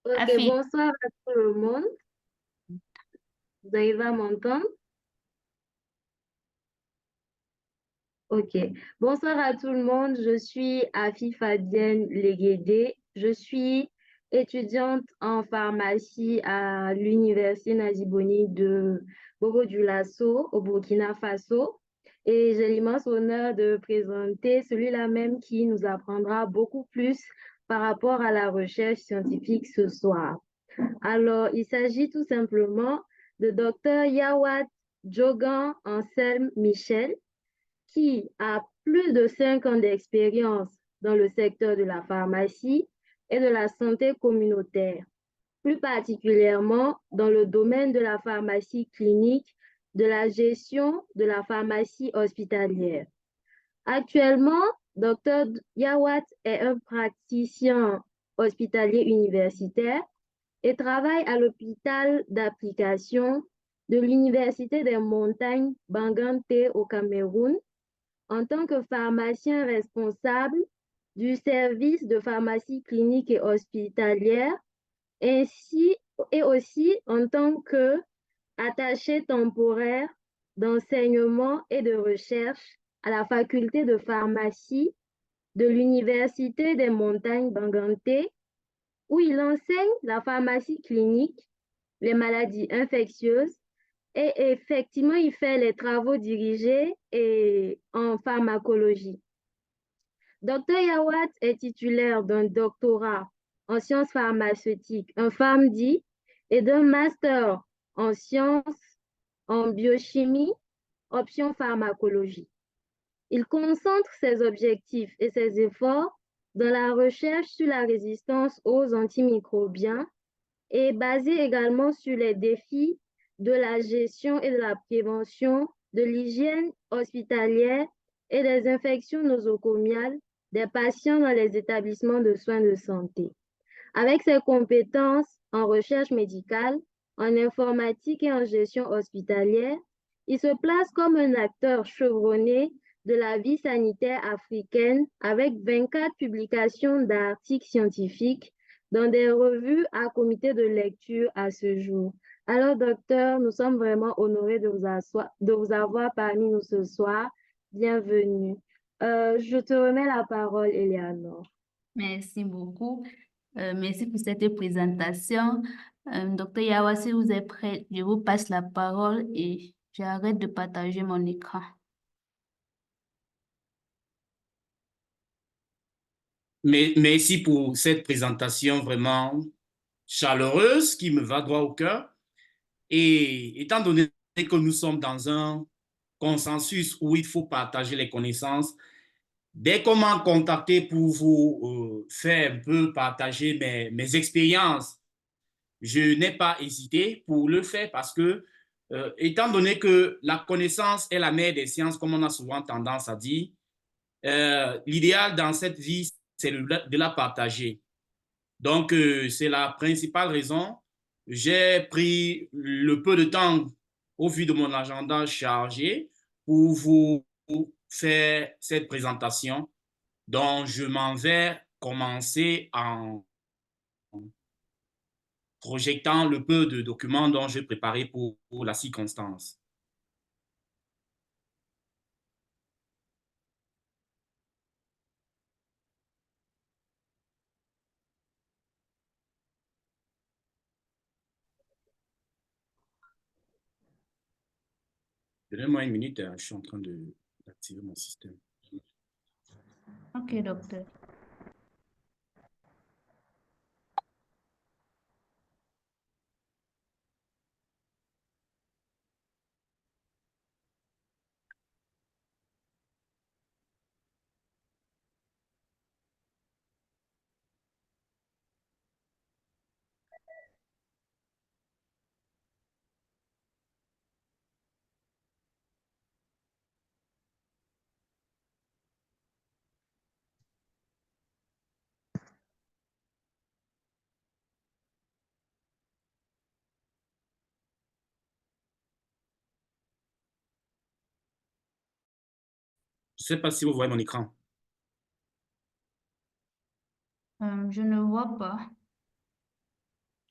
Ok, Afi, bonsoir à tout le monde. Vous arrivez à m'entendre? Ok. Bonsoir à tout le monde. Je suis Afi Fabienne Léguédé. Je suis étudiante en pharmacie à l'Université Naziboni de Bobo-Dioulasso au Burkina Faso. Et j'ai l'immense honneur de présenter celui-là même qui nous apprendra beaucoup plus par rapport à la recherche scientifique ce soir. Alors, il s'agit tout simplement de Dr. Yawad Jogan Anselme Michel, qui a plus de 5 ans d'expérience dans le secteur de la pharmacie et de la santé communautaire, plus particulièrement dans le domaine de la pharmacie clinique, de la gestion de la pharmacie hospitalière. Actuellement, Dr. Yawad est un praticien hospitalier universitaire et travaille à l'hôpital d'application de l'Université des montagnes Bangante au Cameroun en tant que pharmacien responsable du service de pharmacie clinique et hospitalière, ainsi et aussi en tant que attaché temporaire d'enseignement et de recherche à la faculté de pharmacie de l'Université des montagnes Bangante, où il enseigne la pharmacie clinique, les maladies infectieuses et effectivement, il fait les travaux dirigés et en pharmacologie. Dr. Yawad est titulaire d'un doctorat en sciences pharmaceutiques, un PharmD, et d'un master en sciences en biochimie, option pharmacologie. Il concentre ses objectifs et ses efforts dans la recherche sur la résistance aux antimicrobiens et basé également sur les défis de la gestion et de la prévention de l'hygiène hospitalière et des infections nosocomiales des patients dans les établissements de soins de santé. Avec ses compétences en recherche médicale, en informatique et en gestion hospitalière, il se place comme un acteur chevronné de la vie sanitaire africaine avec 24 publications d'articles scientifiques dans des revues à comité de lecture à ce jour. Alors, docteur, nous sommes vraiment honorés de vous avoir parmi nous ce soir. Bienvenue. Je te remets la parole, Eleanor. merci beaucoup. Merci pour cette présentation. Docteur Yawa, si vous êtes prêt, je vous passe la parole et j'arrête de partager mon écran. Mais merci pour cette présentation vraiment chaleureuse qui me va droit au cœur. Et étant donné que nous sommes dans un consensus où il faut partager les connaissances, dès qu'on m'a contacté pour vous faire un peu partager mes expériences, je n'ai pas hésité pour le faire parce que, étant donné que la connaissance est la mère des sciences, comme on a souvent tendance à dire, l'idéal dans cette vie, c'est de la partager. Donc, c'est la principale raison. J'ai pris le peu de temps au vu de mon agenda chargé pour vous faire cette présentation dont je m'en vais commencer en projectant le peu de documents dont j'ai préparé pour la circonstance. Donnez-moi une minute, je suis en train d'activer mon système. Ok, docteur. Je ne sais pas si vous voyez mon écran. Je ne vois pas.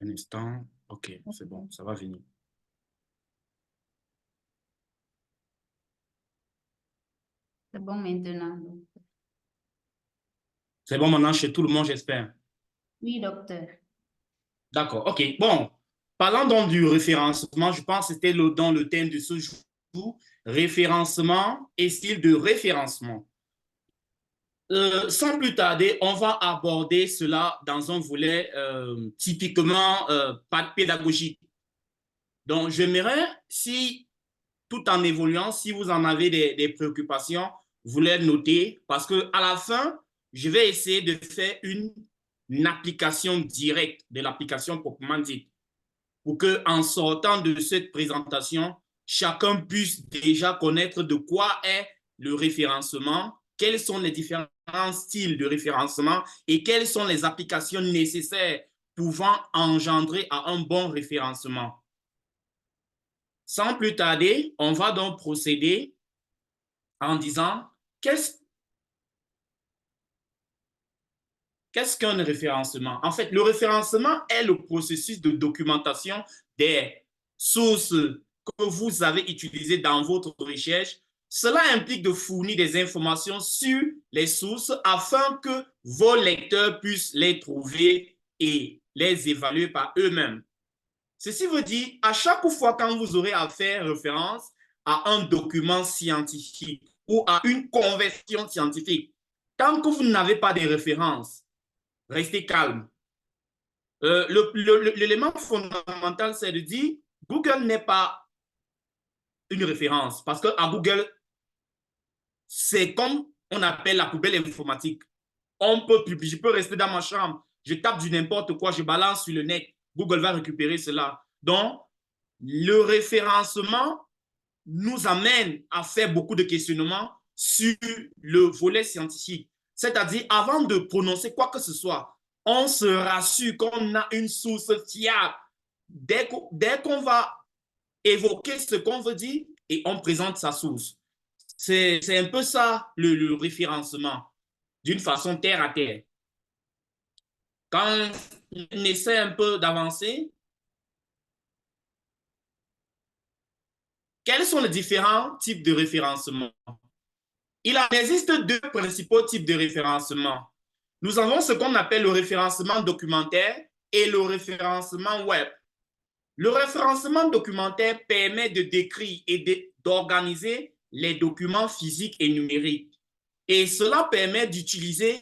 Un instant. OK, c'est bon, ça va venir. C'est bon maintenant. C'est bon maintenant chez tout le monde, j'espère. Oui, docteur. D'accord, OK. Bon, parlant donc du référencement, je pense que c'était dans le thème de ce jour, référencement et style de référencement. Sans plus tarder, on va aborder cela dans un volet typiquement pédagogique. Donc, j'aimerais, si tout en évoluant, si vous en avez des préoccupations, vous les notez parce qu'à la fin, je vais essayer de faire une application directe de l'application proprement dite pour qu'en sortant de cette présentation, chacun puisse déjà connaître de quoi est le référencement, quels sont les différents styles de référencement et quelles sont les applications nécessaires pouvant engendrer à un bon référencement. Sans plus tarder, on va donc procéder en disant qu'est-ce qu'un référencement? En fait, le référencement est le processus de documentation des sources que vous avez utilisées dans votre recherche. Cela implique de fournir des informations sur les sources afin que vos lecteurs puissent les trouver et les évaluer par eux-mêmes. Ceci veut dire, à chaque fois quand vous aurez à faire référence à un document scientifique ou à une conversion scientifique, tant que vous n'avez pas de références, restez calme. L'élément fondamental, c'est de dire Google n'est pas une référence parce qu'à Google, c'est comme on appelle la poubelle informatique. Je peux rester dans ma chambre, je tape du n'importe quoi, je balance sur le net, Google va récupérer cela. Donc, le référencement nous amène à faire beaucoup de questionnements sur le volet scientifique. C'est-à-dire, avant de prononcer quoi que ce soit, on se rassure qu'on a une source fiable. Dès qu'on va évoquer ce qu'on veut dire et on présente sa source. C'est un peu ça le référencement, d'une façon terre à terre. Quand on essaie un peu d'avancer, quels sont les différents types de référencement? Il existe deux principaux types de référencement. Nous avons ce qu'on appelle le référencement documentaire et le référencement web. Le référencement documentaire permet de décrire et d'organiser les documents physiques et numériques. Et cela permet d'utiliser,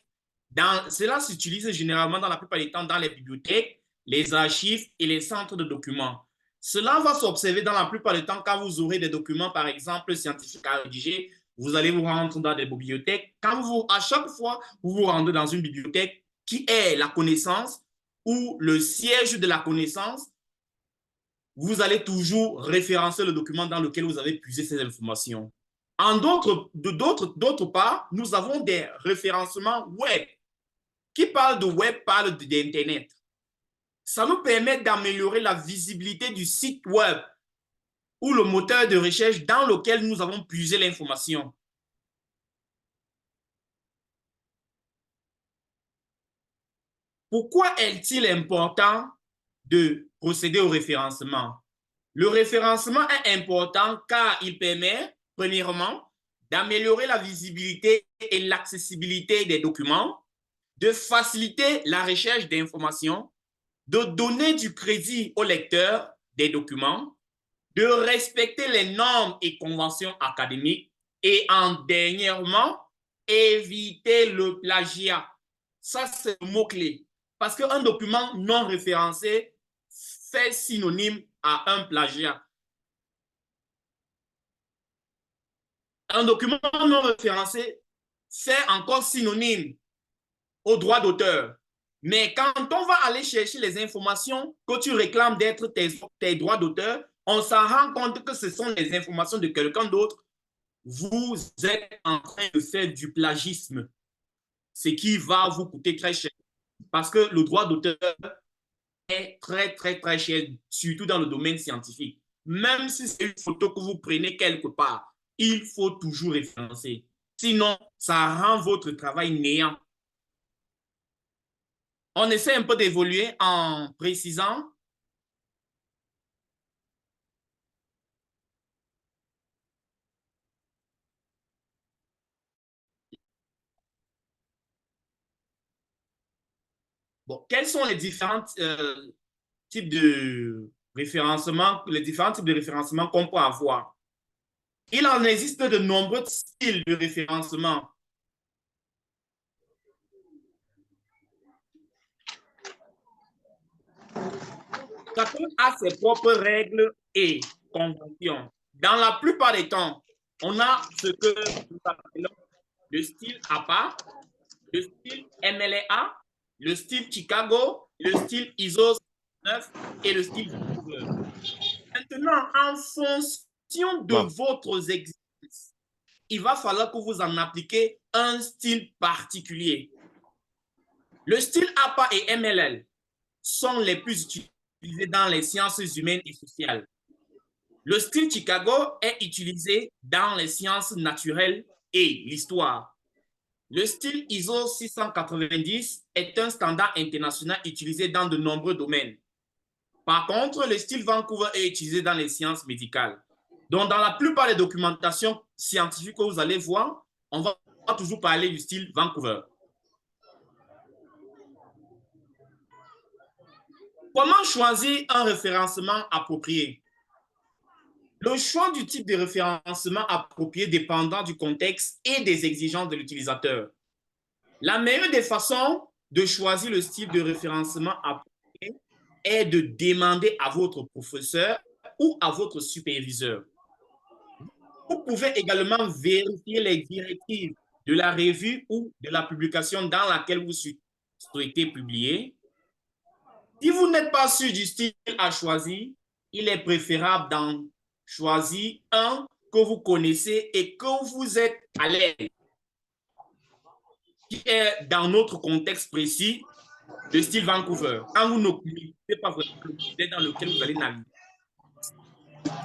cela s'utilise généralement dans la plupart des temps dans les bibliothèques, les archives et les centres de documents. Cela va s'observer dans la plupart des temps quand vous aurez des documents, par exemple, scientifiques à rédiger. Vous allez vous rendre dans des bibliothèques. À chaque fois, vous vous rendez dans une bibliothèque qui est la connaissance ou le siège de la connaissance, vous allez toujours référencer le document dans lequel vous avez puisé ces informations. D'autre part, nous avons des référencements web. Qui parle de web parle d'Internet. Ça nous permet d'améliorer la visibilité du site web ou le moteur de recherche dans lequel nous avons puisé l'information. Pourquoi est-il important de procéder au référencement? Le référencement est important car il permet, premièrement, d'améliorer la visibilité et l'accessibilité des documents, de faciliter la recherche d'informations, de donner du crédit au lecteur des documents, de respecter les normes et conventions académiques et, en dernièrement, éviter le plagiat. Ça, c'est le mot-clé. Parce qu'un document non référencé fait synonyme à un plagiat. Un document non référencé fait encore synonyme au droit d'auteur. Mais quand on va aller chercher les informations que tu réclames d'être tes droits d'auteur, on s'en rend compte que ce sont les informations de quelqu'un d'autre. Vous êtes en train de faire du plagisme, ce qui va vous coûter très cher. Parce que le droit d'auteur est très cher, surtout dans le domaine scientifique. Même si c'est une photo que vous prenez quelque part, il faut toujours référencer. Sinon, ça rend votre travail néant. On essaie un peu d'évoluer en précisant quels sont les différents types de référencement, les différents types de référencement qu'on peut avoir. Il en existe de nombreux styles de référencement. Chacun a ses propres règles et conventions. Dans la plupart des temps, on a ce que nous appelons le style APA, le style MLA, le style Chicago, le style ISO 9 et le style Vancouver. Maintenant, en fonction de votre exercice, il va falloir que vous en appliquez un style particulier. Le style APA et MLL sont les plus utilisés dans les sciences humaines et sociales. Le style Chicago est utilisé dans les sciences naturelles et l'histoire. Le style ISO 690 est un standard international utilisé dans de nombreux domaines. Par contre, le style Vancouver est utilisé dans les sciences médicales. Donc, dans la plupart des documentations scientifiques que vous allez voir, on va toujours parler du style Vancouver. Comment choisir un référencement approprié? Le choix du type de référencement approprié dépendra du contexte et des exigences de l'utilisateur. La meilleure des façons de choisir le style de référencement approprié est de demander à votre professeur ou à votre superviseur. Vous pouvez également vérifier les directives de la revue ou de la publication dans laquelle vous souhaitez publier. Si vous n'êtes pas sûr du style à choisir, il est préférable d'en choisir un que vous connaissez et que vous êtes à l'aise, qui est dans notre contexte précis, le style Vancouver. Quand vous ne connaissez pas vraiment le modèle dans lequel vous allez naviguer,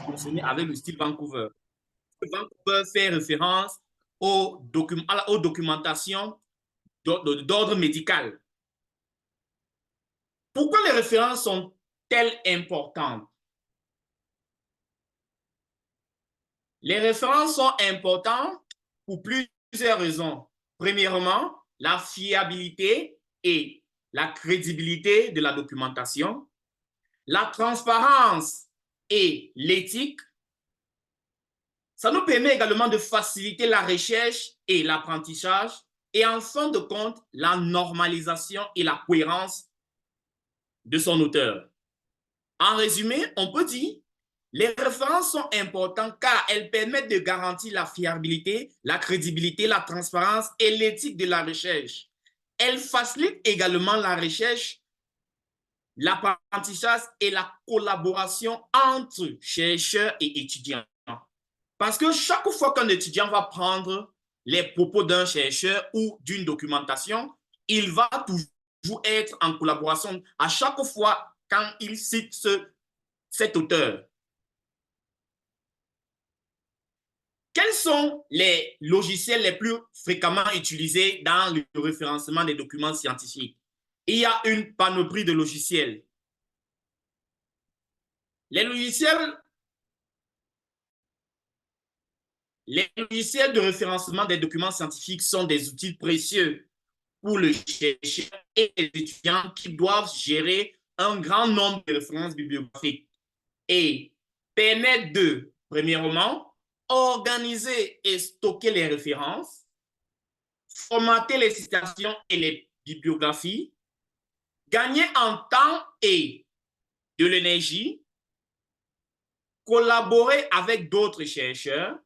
fonctionner avec le style Vancouver. Vancouver fait référence aux documentations d'ordre médical. Pourquoi les références sont-elles importantes? Les références sont importantes pour plusieurs raisons. Premièrement, la fiabilité et la crédibilité de la documentation, la transparence et l'éthique. Ça nous permet également de faciliter la recherche et l'apprentissage et en fin de compte, la normalisation et la cohérence de son auteur. En résumé, on peut dire les références sont importantes car elles permettent de garantir la fiabilité, la crédibilité, la transparence et l'éthique de la recherche. Elles facilitent également la recherche, l'apprentissage et la collaboration entre chercheurs et étudiants. Parce que chaque fois qu'un étudiant va prendre les propos d'un chercheur ou d'une documentation, il va toujours être en collaboration à chaque fois quand il cite cet auteur. Quels sont les logiciels les plus fréquemment utilisés dans le référencement des documents scientifiques? Il y a une panoplie de logiciels. Les logiciels de référencement des documents scientifiques sont des outils précieux pour le chercheur et les étudiants qui doivent gérer un grand nombre de références bibliographiques et permettent de, premièrement, organiser et stocker les références, formater les citations et les bibliographies, gagner en temps et de l'énergie, collaborer avec d'autres chercheurs,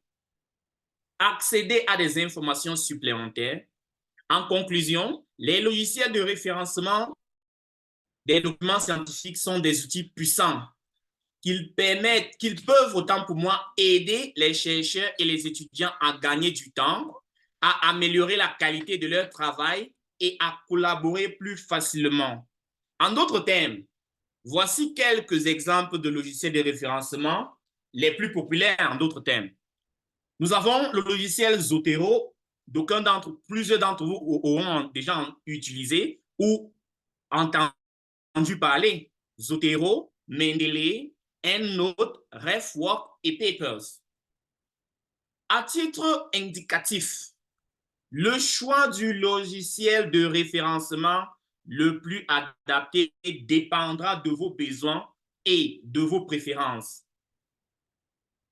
accéder à des informations supplémentaires. En conclusion, les logiciels de référencement des documents scientifiques sont des outils puissants qu'ils peuvent, autant pour moi, aider les chercheurs et les étudiants à gagner du temps, à améliorer la qualité de leur travail et à collaborer plus facilement. En d'autres termes, voici quelques exemples de logiciels de référencement les plus populaires en d'autres termes. Nous avons le logiciel Zotero, plusieurs d'entre vous auront déjà utilisé, ou entendu parler. Zotero, Mendeley, EndNote, RefWork et Papers. À titre indicatif, le choix du logiciel de référencement le plus adapté dépendra de vos besoins et de vos préférences.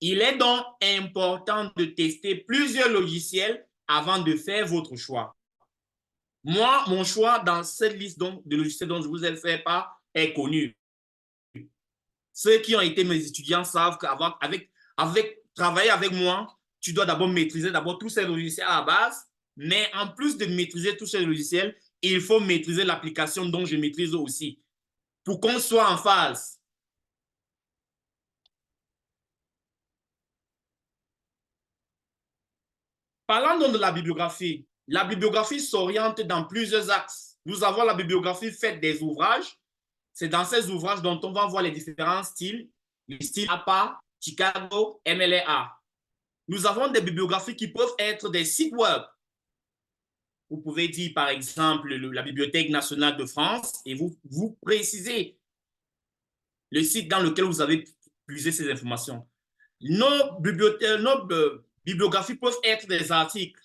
Il est donc important de tester plusieurs logiciels avant de faire votre choix. Moi, mon choix dans cette liste de logiciels dont je vous ai fait part est connu. Ceux qui ont été mes étudiants savent qu'avec travailler avec moi, tu dois d'abord maîtriser tous ces logiciels à la base, mais en plus de maîtriser tous ces logiciels, il faut maîtriser l'application dont je maîtrise aussi pour qu'on soit en phase. Parlant donc de la bibliographie s'oriente dans plusieurs axes. Nous avons la bibliographie faite des ouvrages. C'est dans ces ouvrages dont on va voir les différents styles, les styles APA, Chicago, MLA. Nous avons des bibliographies qui peuvent être des sites web. Vous pouvez dire, par exemple, la Bibliothèque nationale de France et vous précisez le site dans lequel vous avez puisé ces informations. Nos bibliographies peuvent être des articles.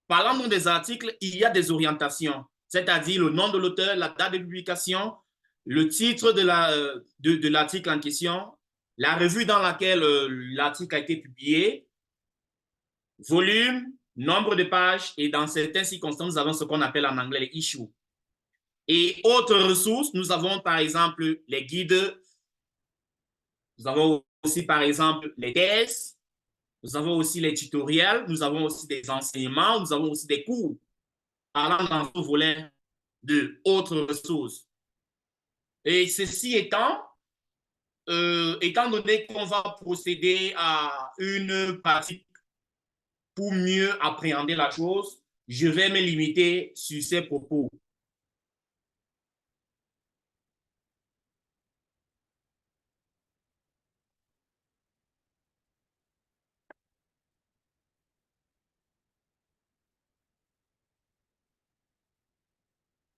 Parlant donc des articles, il y a des orientations, c'est-à-dire le nom de l'auteur, la date de publication, le titre de l'article en question, la revue dans laquelle l'article a été publié, volume, nombre de pages, et dans certaines circonstances, nous avons ce qu'on appelle en anglais les issues. Et autres ressources, nous avons par exemple les guides, nous avons aussi par exemple les thèses, nous avons aussi les tutoriels, nous avons aussi des enseignements, nous avons aussi des cours allant dans ce volet de autres ressources. Et ceci étant donné qu'on va procéder à une pratique pour mieux appréhender la chose, je vais me limiter sur ces propos.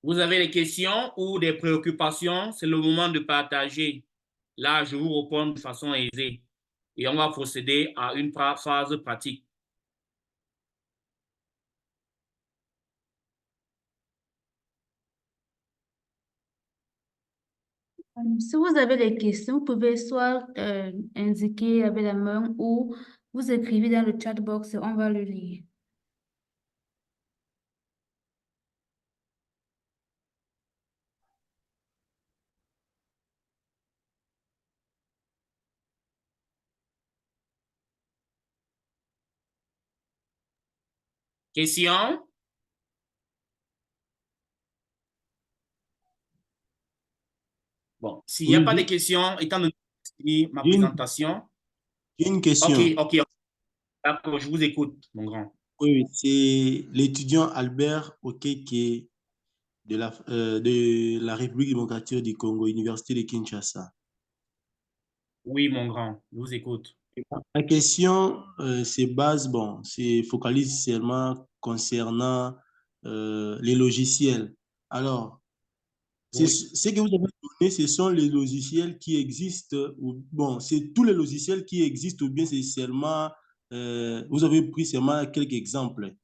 Vous avez des questions ou des préoccupations, c'est le moment de partager. Là, je vous réponds de façon aisée et on va procéder à une phase pratique. Si vous avez des questions, vous pouvez soit indiquer avec la main ou vous écrivez dans le chat box, on va le lire. Questions? Bon, s'il n'y a pas de questions, étant donné que j'ai fini ma présentation. Une question. Ok. D'accord, je vous écoute, mon grand. Oui, c'est l'étudiant Albert Okeke de la République démocratique du Congo, Université de Kinshasa. Oui, mon grand, je vous écoute. La question c'est focalise seulement concernant les logiciels. Alors, Oui. ce que vous avez donné, ce sont les logiciels qui existent, c'est tous les logiciels qui existent, ou bien c'est seulement, vous avez pris seulement quelques exemples,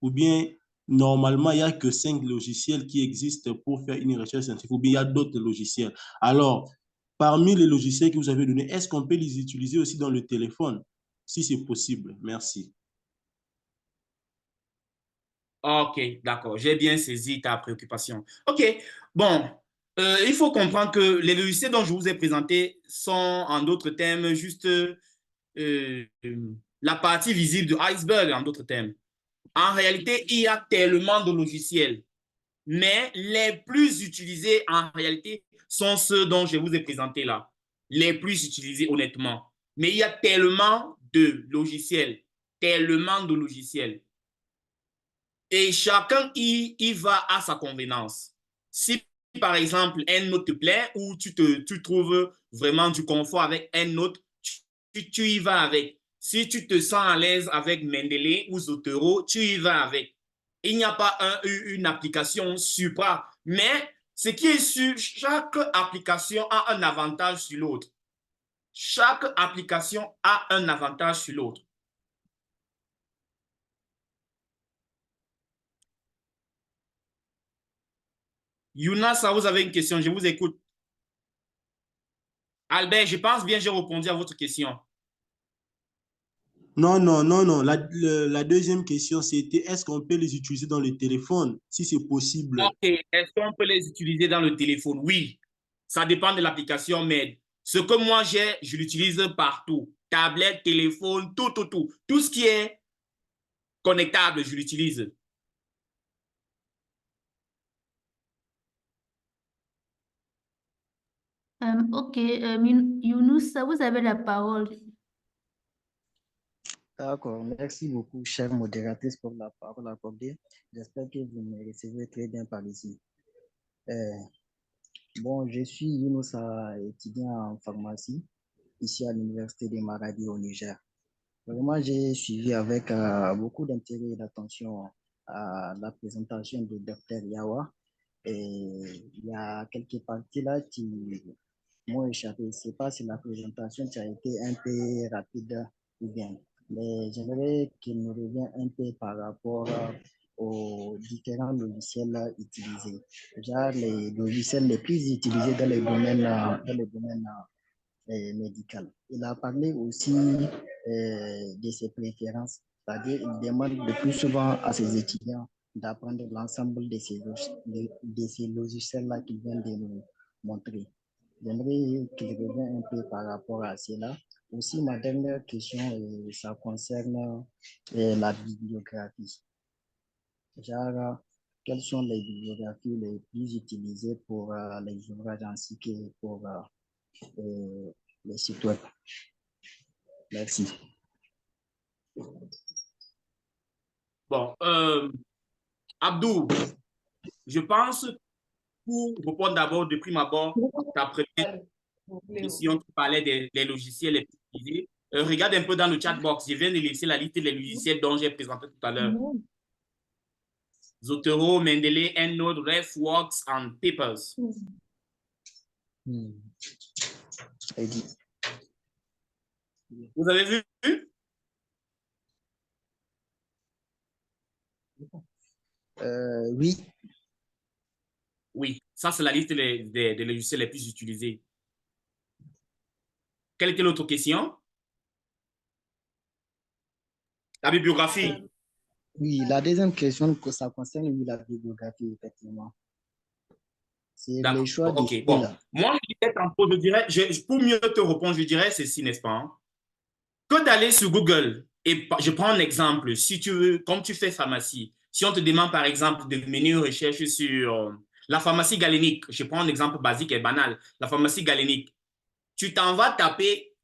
ou bien normalement, il n'y a que 5 logiciels qui existent pour faire une recherche scientifique, ou bien il y a d'autres logiciels. Alors, parmi les logiciels que vous avez donnés, est-ce qu'on peut les utiliser aussi dans le téléphone, si c'est possible? Merci. Ok, d'accord, j'ai bien saisi ta préoccupation. Ok, bon, il faut comprendre que les logiciels dont je vous ai présentés sont, en d'autres termes, juste la partie visible de l'iceberg, en d'autres termes. En réalité, il y a tellement de logiciels, mais les plus utilisés, en réalité, sont ceux dont je vous ai présentés là. Les plus utilisés, honnêtement. Mais il y a tellement de logiciels, Et chacun y va à sa convenance. Si, par exemple, EndNote te plaît ou tu trouves vraiment du confort avec EndNote, tu y vas avec. Si tu te sens à l'aise avec Mendeley ou Zotero, tu y vas avec. Il n'y a pas une application supra, mais Ce qui est sûr, chaque application a un avantage sur l'autre. Chaque application a un avantage sur l'autre. Younasa, vous avez une question, je vous écoute. Albert, je pense bien j'ai répondu à votre question. Non, non, non, non. La deuxième question, c'était est-ce qu'on peut les utiliser dans le téléphone, si c'est possible? Ok, est-ce qu'on peut les utiliser dans le téléphone? Oui, ça dépend de l'application, mais ce que moi j'ai, je l'utilise partout. Tablette, téléphone, tout, tout, tout. Tout ce qui est connectable, je l'utilise. Ok, Younous, vous avez la parole. D'accord, merci beaucoup, chère modératrice, pour la parole accordée. J'espère que vous me recevez très bien par ici. Bon, je suis Younousa, étudiant en pharmacie, ici à l'Université de Maradi au Niger. Vraiment, j'ai suivi avec beaucoup d'intérêt et d'attention la présentation du docteur Yawa. Et il y a quelques parties là qui m'ont échappé. Je ne sais pas si la présentation qui a été un peu rapide ou bien. Mais j'aimerais qu'il nous revienne un peu par rapport aux différents logiciels utilisés. Déjà, les logiciels les plus utilisés dans le domaine médical. Il a parlé aussi de ses préférences, c'est-à-dire il demande le plus souvent à ses étudiants d'apprendre l'ensemble de ces logiciels-là qu'il vient de nous montrer. J'aimerais qu'il revienne un peu par rapport à cela. Aussi, ma dernière question, ça concerne la bibliographie. Genre, quelles sont les bibliographies les plus utilisées pour les ouvrages ainsi que pour les sites web? Merci. Bon, Abdou, je pense, pour répondre d'abord de prime abord, ta première question qui parlait des logiciels les plus utilisés. Regarde un peu dans le chat box, je viens de laisser la liste des logiciels dont j'ai présenté tout à l'heure. Zotero, Mendeley, EndNote, RefWorks and Papers. Vous avez vu? Oui. Oui, ça c'est la liste des logiciels les plus utilisés. Quelle était l'autre question? La bibliographie. Oui, la deuxième question, ça concerne la bibliographie, effectivement. C'est le choix D'accord, du ok. Bon, style. moi, je dirais, pour mieux te répondre, je dirais ceci, n'est-ce pas? Hein? Que d'aller sur Google, et je prends un exemple, si tu veux, comme tu fais pharmacie, si on te demande par exemple de mener une recherche sur la pharmacie galénique, je prends un exemple basique et banal, la pharmacie galénique, tu t'en vas taper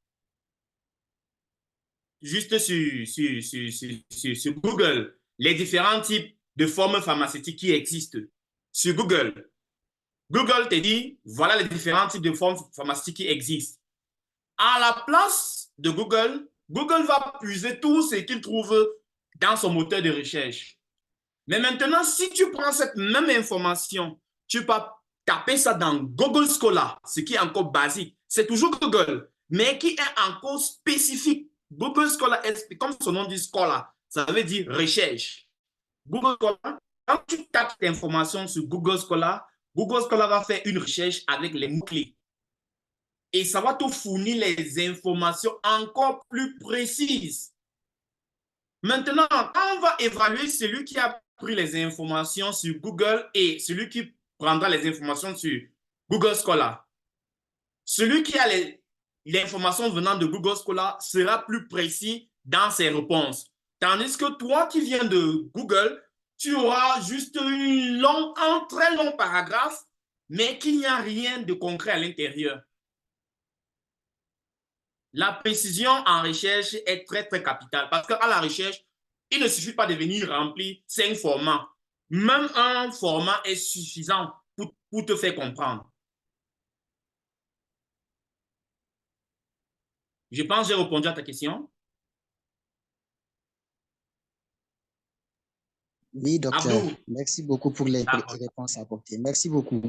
juste sur Google les différents types de formes pharmaceutiques qui existent. Sur Google, Google te dit, voilà les différents types de formes pharmaceutiques qui existent. À la place de Google, Google va puiser tout ce qu'il trouve dans son moteur de recherche. Mais maintenant, si tu prends cette même information, tu peux taper ça dans Google Scholar, ce qui est encore basique. C'est toujours Google, mais qui est encore spécifique. Google Scholar, comme son nom dit Scholar, ça veut dire recherche. Google Scholar, quand tu tapes l'information sur Google Scholar va faire une recherche avec les mots-clés. Et ça va te fournir les informations encore plus précises. Maintenant, quand on va évaluer celui qui a pris les informations sur Google et celui qui prendra les informations sur Google Scholar, celui qui a l'information venant de Google Scholar sera plus précis dans ses réponses. Tandis que toi qui viens de Google, tu auras juste un très long paragraphe, mais qu'il n'y a rien de concret à l'intérieur. La précision en recherche est très, très capitale parce qu'à la recherche, il ne suffit pas de venir remplir 5 formats. Même un format est suffisant pour te faire comprendre. Je pense que j'ai répondu à ta question. Oui, docteur. Abdou. Merci beaucoup pour les réponses apportées. Merci beaucoup.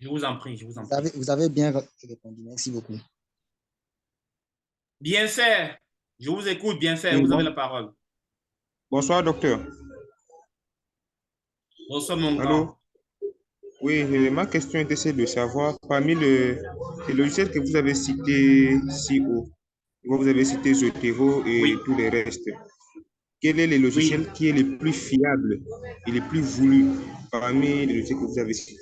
Je vous en prie, je vous en Vous prie. vous avez bien répondu. Merci beaucoup. Bien fait. Je vous écoute, bien fait. Oui, Vous avez la parole. bonsoir, docteur. Bonsoir, mon Allô? grand. Oui, ma question était celle de savoir, parmi les logiciels que vous avez cités si haut, vous avez cité Zotero et Oui, tous les restes, quel est le oui. logiciel qui est le plus fiable et le plus voulu parmi les logiciels que vous avez cités?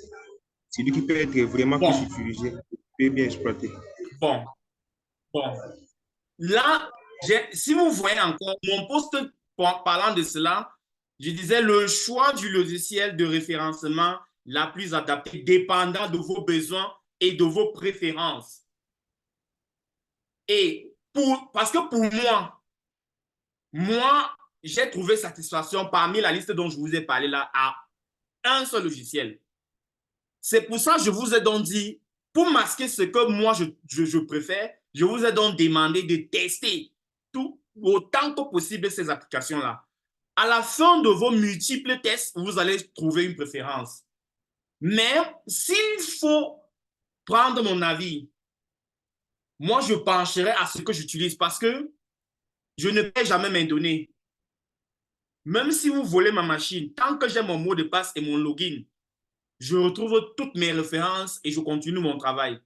C'est lui qui peut être vraiment plus Bon, utilisé, peut bien exploité. bon, bon. Là, si vous voyez encore mon poste parlant de cela, je disais le choix du logiciel de référencement la plus adaptée dépendant de vos besoins et de vos préférences. Et parce que pour moi, j'ai trouvé satisfaction parmi la liste dont je vous ai parlé là à un seul logiciel. C'est pour ça que je vous ai donc dit, pour masquer ce que moi je préfère, je vous ai donc demandé de tester tout autant que possible ces applications-là. À la fin de vos multiples tests, vous allez trouver une préférence. Mais s'il faut prendre mon avis, moi je pencherai à ce que j'utilise parce que je ne peux jamais m'étonner. Même si vous volez ma machine, tant que j'ai mon mot de passe et mon login, je retrouve toutes mes références et je continue mon travail.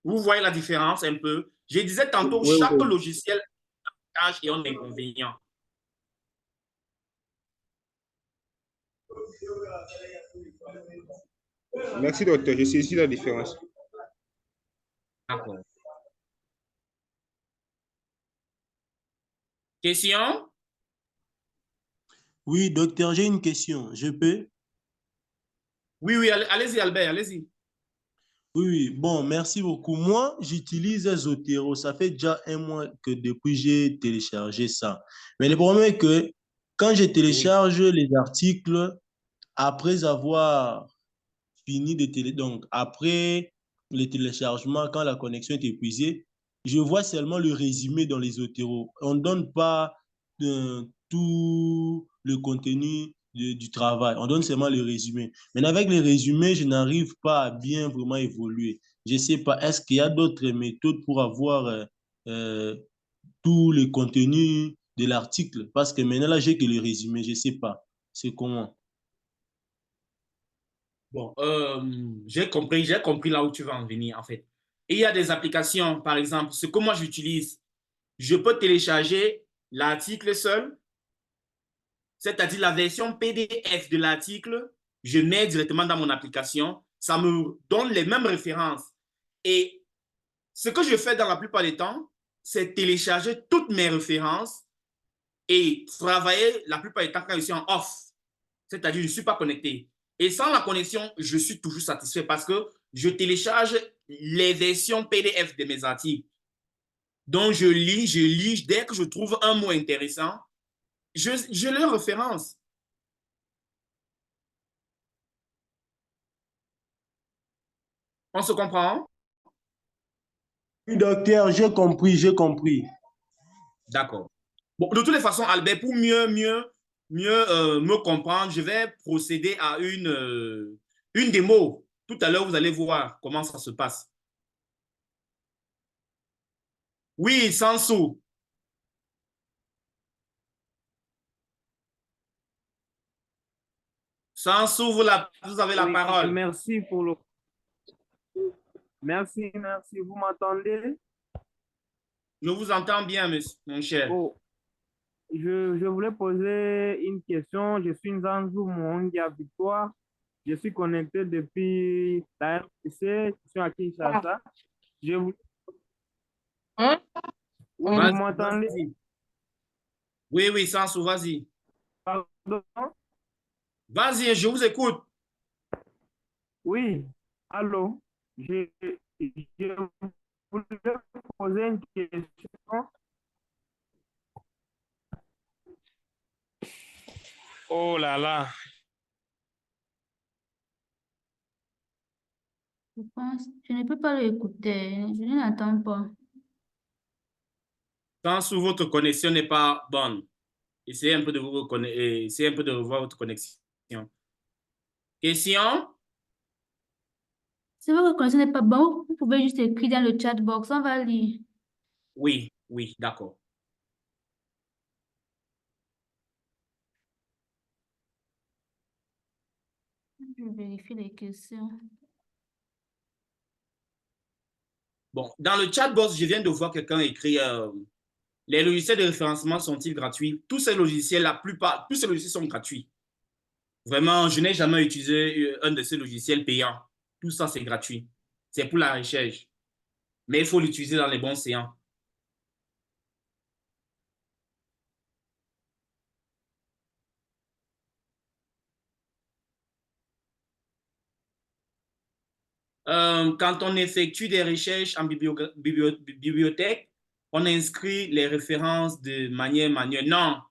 Vous voyez la différence un peu? Je disais tantôt, Oui, chaque oui. logiciel a un avantage et un inconvénient. Merci, docteur. Je saisis la différence. D'accord. Question? Oui, docteur, j'ai une question. Je peux? Oui, oui, allez-y, Albert, allez-y. Oui, oui. Bon, merci beaucoup. Moi, j'utilise Zotero. Ça fait déjà un mois que depuis j'ai téléchargé ça. Mais le problème est que quand je Oui. télécharge les articles, après avoir fini de donc après le téléchargement, quand la connexion est épuisée, je vois seulement le résumé dans les Zotero. On ne donne pas tout le contenu du travail. On donne seulement le résumé. Mais avec les résumés, je n'arrive pas à bien vraiment évoluer. Je ne sais pas, est-ce qu'il y a d'autres méthodes pour avoir euh, tout le contenu de l'article? Parce que maintenant, là, j'ai que le résumé. Je ne sais pas. C'est comment? Bon, j'ai compris là où tu vas en venir, en fait. Et il y a des applications, par exemple, ce que moi j'utilise, je peux télécharger l'article seul, c'est-à-dire la version PDF de l'article, je mets directement dans mon application, ça me donne les mêmes références. Et ce que je fais dans la plupart des temps, c'est télécharger toutes mes références et travailler la plupart du temps quand je suis en off, c'est-à-dire je ne suis pas connecté. Et sans la connexion, je suis toujours satisfait parce que je télécharge les versions PDF de mes articles. Donc je lis, dès que je trouve un mot intéressant, je le référence. On se comprend? Oui, docteur, j'ai compris, j'ai compris. D'accord. Bon, de toutes les façons, Albert, pour mieux me comprendre, je vais procéder à une démo. Tout à l'heure, vous allez voir comment ça se passe. Oui, sans sous. Sans sous, vous avez la Oui, parole. merci pour le... Merci, merci. Vous m'entendez? Je vous entends bien, mon cher. Oh, je voulais poser une question. Je suis Nzanzou Mouangia Victoire. Je suis connecté depuis la RPC. Je suis à Kinshasa. Je vous... Hein? Oui, vous Vas-y, m'entendez? vas-y. Oui, oui, sans sous, vas-y. Pardon? Vas-y, je vous écoute. Oui, allô? Je voulais poser une question. Oh là là. Je pense, je ne peux pas l'écouter. Je ne l'entends pas. Sans sous, votre connexion n'est pas bonne. Essayez un peu de revoir votre connexion. Question? Si votre connexion n'est pas bonne, vous pouvez juste écrire dans le chat box, on va lire. Oui, oui, d'accord. Je vérifie les questions. Bon, dans le chat box, je viens de voir quelqu'un écrire les logiciels de référencement sont-ils gratuits? Tous ces logiciels, la plupart, tous ces logiciels sont gratuits. Vraiment, je n'ai jamais utilisé un de ces logiciels payants. Tout ça, c'est gratuit. C'est pour la recherche. Mais il faut l'utiliser dans les bons séants. Quand on effectue des recherches en bibliothèque, on inscrit les références de manière manuelle. Non,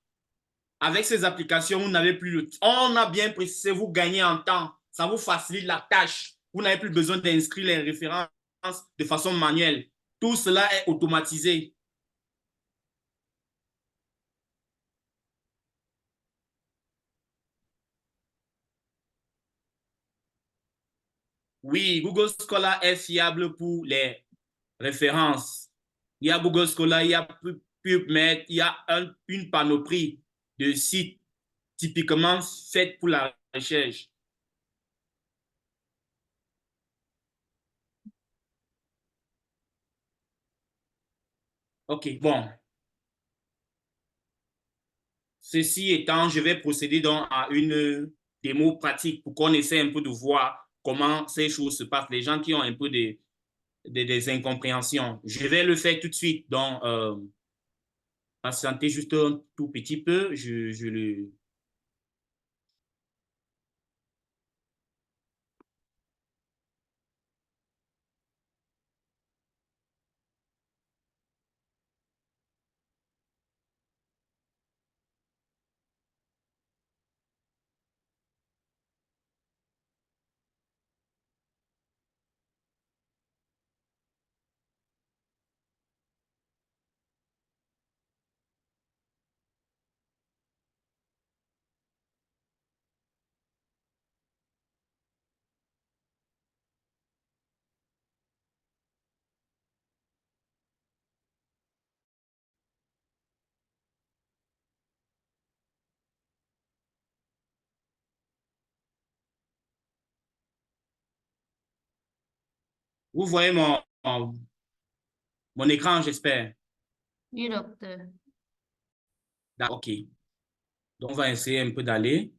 avec ces applications, vous n'avez plus le temps. On a bien précisé, vous gagnez en temps. Ça vous facilite la tâche. Vous n'avez plus besoin d'inscrire les références de façon manuelle. Tout cela est automatisé. Oui, Google Scholar est fiable pour les références. Il y a Google Scholar, il y a PubMed, il y a une panoplie de sites typiquement faits pour la recherche. OK, bon. Ceci étant, je vais procéder donc à une démo pratique pour qu'on essaie un peu de voir comment ces choses se passent. Les gens qui ont un peu des incompréhensions. Je vais le faire tout de suite. Donc, patientez juste un tout petit peu. Je le... Vous voyez mon écran, j'espère. Oui, docteur. OK. Donc, on va essayer un peu d'aller.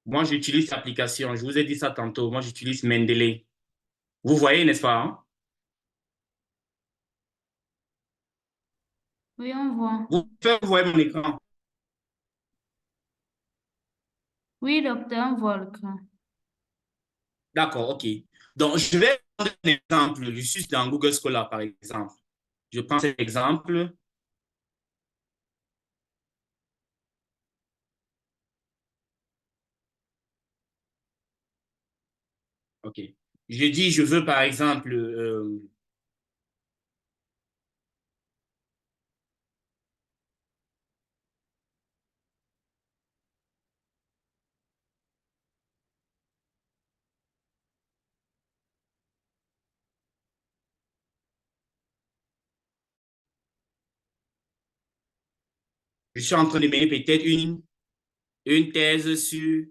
Moi, j'utilise l'application. Je vous ai dit ça tantôt. Moi, j'utilise Mendeley. Vous voyez, n'est-ce pas? Hein? Oui, on voit. Vous voyez mon écran. Oui, docteur, on voit le cas. D'accord, OK. Donc, je vais prendre un exemple. Je suis dans Google Scholar, par exemple. Je prends cet exemple. OK. Je dis, je veux, par exemple, je suis en train de mener peut-être une thèse sur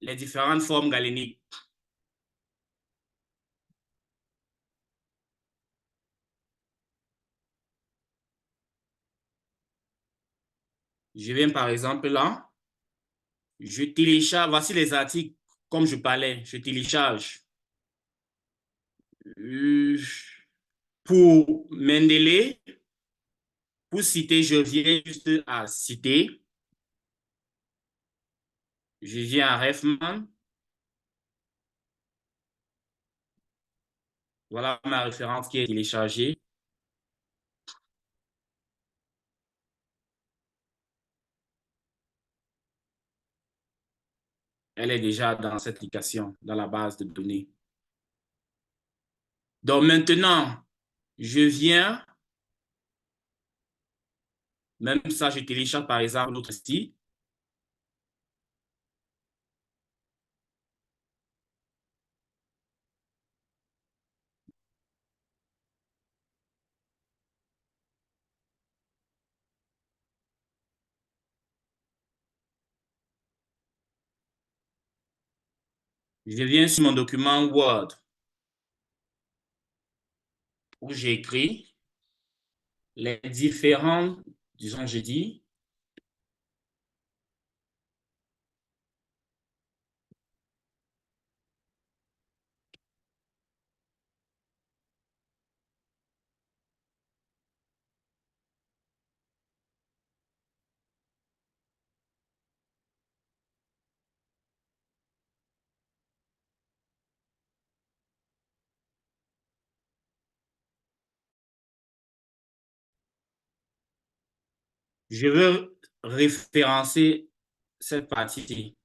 les différentes formes galéniques. Je viens, par exemple, là. Je télécharge, voici les articles, comme je parlais, je télécharge. Euh, Pour Mendeley, pour citer, je viens juste à citer. Je viens à Refman. Voilà ma référence qui est téléchargée. Elle est déjà dans cette application, dans la base de données. Donc maintenant, je viens, même ça, je télécharge par exemple l'autre site. Je viens sur mon document Word où j'ai écrit les différents, disons, je dis, je veux référencer cette partie-ci.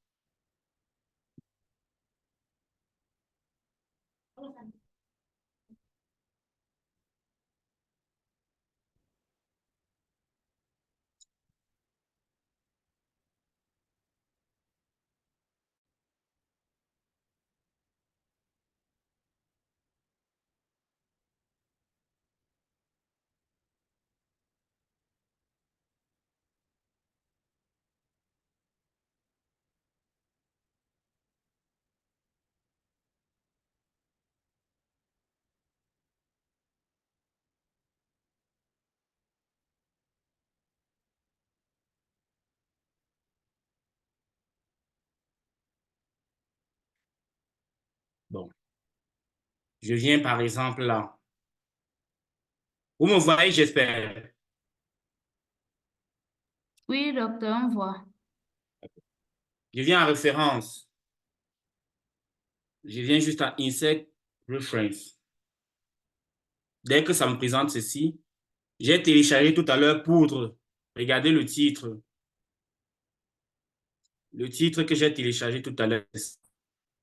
Bon, je viens par exemple là. Vous me voyez, j'espère. Oui, docteur, on voit. Je viens en référence. Je viens juste à Insert Reference. Dès que ça me présente ceci, j'ai téléchargé tout à l'heure Poudre. Regardez le titre. Le titre que j'ai téléchargé tout à l'heure.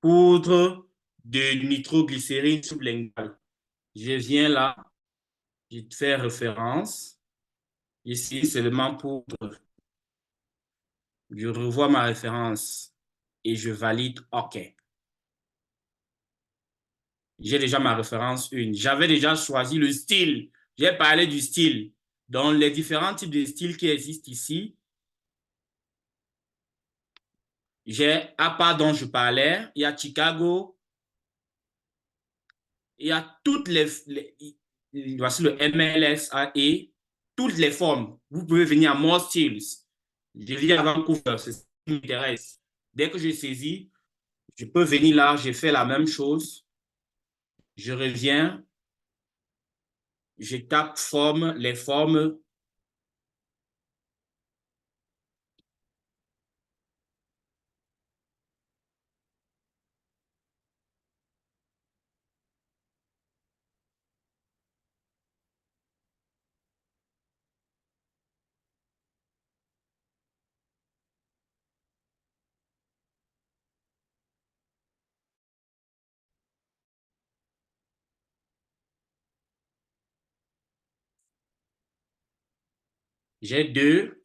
Poudre de nitroglycérine sublinguale. Je viens là, je fais référence. Ici, seulement Poudre. Je revois ma référence et je valide OK. J'ai déjà ma référence 1. J'avais déjà choisi le style. J'ai parlé du style. Donc, les différents types de styles qui existent ici, j'ai APA dont je parlais, il y a Chicago, il y a toutes voici le MLSAE, toutes les formes. Vous pouvez venir à More Styles. Je viens à Vancouver, c'est ce qui m'intéresse. Dès que je saisis, je peux venir là, je fais la même chose. Je reviens, je tape forme, les formes. J'ai 2.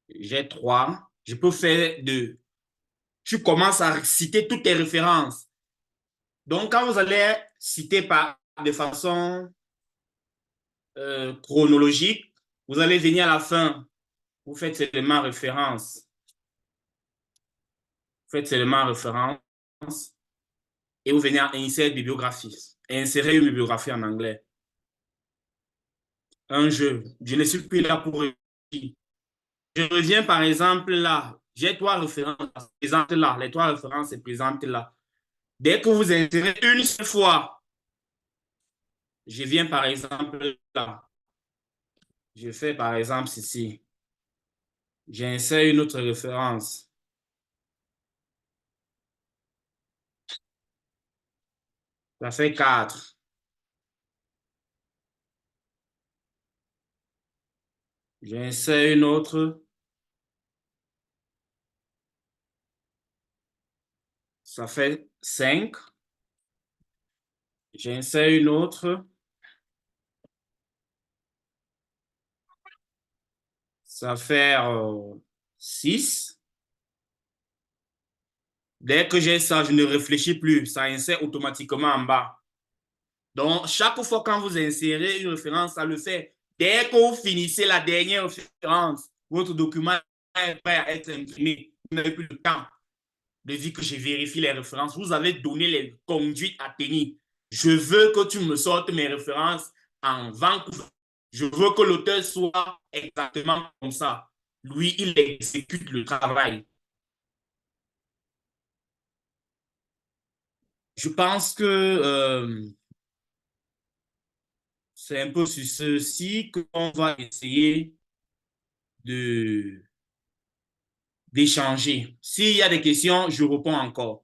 J'ai 3. Je peux faire 2. Tu commences à citer toutes tes références. Donc, quand vous allez citer de façon chronologique, vous allez venir à la fin. Vous faites seulement référence. Vous faites seulement référence et vous venez à insérer bibliographie. Insérer une bibliographie en anglais. Un jeu. Je ne suis plus là pour... Je reviens par exemple là. J'ai 3 références présentes là. Les 3 références sont présentes là. Dès que vous insérez une seule fois, Je viens par exemple là. Je fais par exemple ceci. J'insère une autre référence. Ça fait 4. J'insère une autre. Ça fait 5. J'insère une autre. Ça fait 6. Dès que j'ai ça, je ne réfléchis plus. Ça insère automatiquement en bas. Donc, chaque fois quand vous insérez une référence, ça le fait. Dès que vous finissez la dernière référence, votre document est prêt à être imprimé. Vous n'avez plus le temps de dire que je vérifie les références. Vous avez donné les conduites à tenir. Je veux que tu me sortes mes références en Vancouver. Je veux que l'auteur soit exactement comme ça. Lui, il exécute le travail. Je pense que c'est un peu sur ceci qu'on va essayer d'échanger. S'il y a des questions, je réponds encore.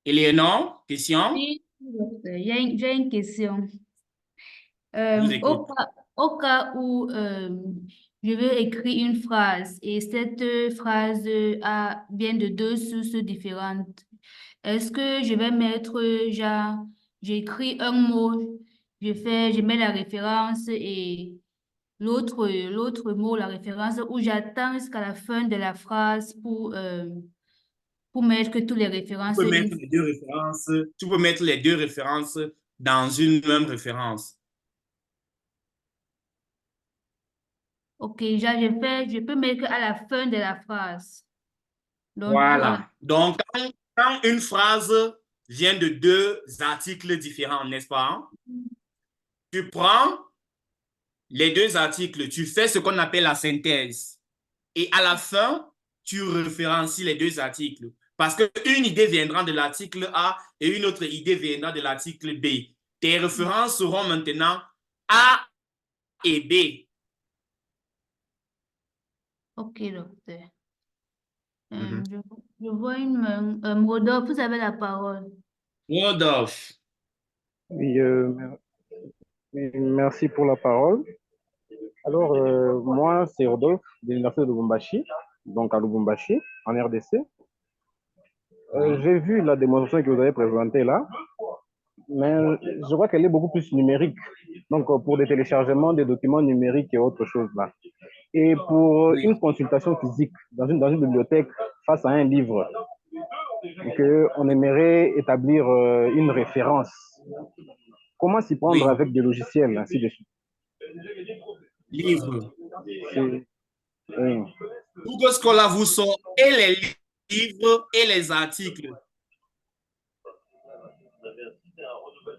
Eleonore, question? Oui, docteur, j'ai une question. Je vous écoute. Au cas où je veux écrire une phrase et cette phrase vient de deux sources différentes, est-ce que je vais mettre, genre, j'écris un mot, je mets la référence et l'autre mot, la référence, ou j'attends jusqu'à la fin de la phrase pour mettre toutes les références Tu peux mettre les deux références, tu peux mettre les deux références dans une même référence. Ok, genre je peux mettre à la fin de la phrase. Donc, Voilà. Donc, quand une phrase vient de deux articles différents, n'est-ce pas? Tu prends les deux articles, tu fais ce qu'on appelle la synthèse. Et à la fin, tu référencies les deux articles. Parce qu'une idée viendra de l'article A et une autre idée viendra de l'article B. Tes références seront maintenant A et B. ok, docteur. Je vois une main. Rodolphe, vous avez la parole. Rodolphe. Oui, merci pour la parole. Alors, moi, c'est Rodolphe de l'Université de Lubumbashi, donc à Lubumbashi, en RDC. J'ai vu la démonstration que vous avez présentée là, mais je vois qu'elle est beaucoup plus numérique. Donc, pour des téléchargements, des documents numériques et autre chose là. Et pour une consultation physique dans une bibliothèque face à un livre, qu'on aimerait établir une référence. Comment s'y prendre avec des logiciels, ainsi de suite? Livre. Oui. Google Scholar vous sort et les livres et les articles.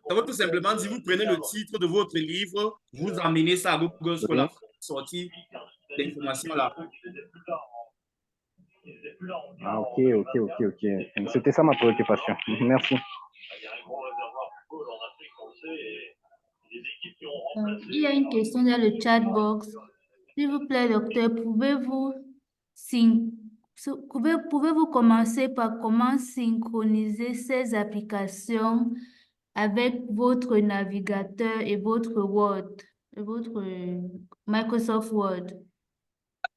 Ça veut tout simplement dire, vous prenez le titre de votre livre, vous emmenez ça à Google Scholar, sortir l'information là. Ah, ok. C'était ça ma préoccupation. Merci. Il y a une question dans le chat box. S'il vous plaît, docteur, pouvez-vous commencer par comment synchroniser ces applications avec votre navigateur et votre Word, et votre Microsoft Word?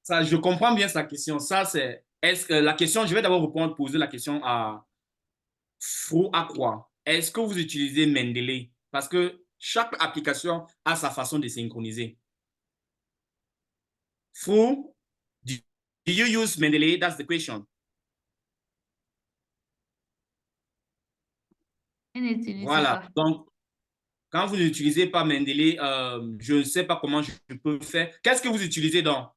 Ça, je comprends bien sa question. Ça, c'est, est-ce que la question, je vais d'abord répondre, poser la question à Fro à quoi? Est-ce que vous utilisez Mendeley? Parce que chaque application a sa façon de synchroniser. Fro, do you use Mendeley? That's the question. Voilà. Donc, quand vous n'utilisez pas Mendeley, je ne sais pas comment je peux faire. Qu'est-ce que vous utilisez donc?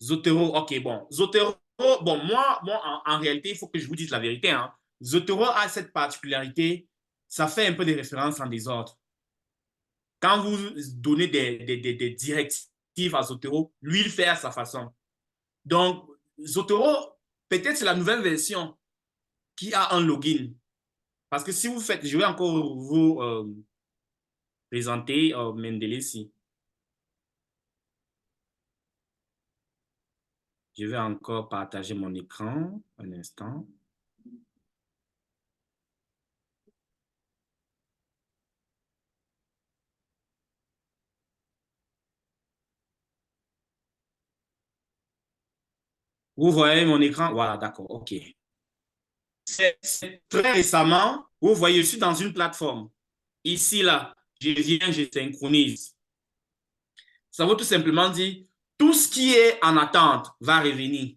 Zotero, ok, bon. Zotero, bon, moi en réalité, il faut que je vous dise la vérité. Hein. Zotero a cette particularité ça fait un peu des références en désordre. Quand vous donnez des directives à Zotero, lui, il fait à sa façon. Donc, Zotero, peut-être c'est la nouvelle version qui a un login. Parce que si vous faites, je vais encore vous présenter Mendeley ici. Je vais encore partager mon écran un instant. Vous voyez mon écran? Voilà, d'accord, OK. C'est très récemment, vous voyez, je suis dans une plateforme. Ici, là, je viens, je synchronise. Ça veut tout simplement dire, tout ce qui est en attente va revenir.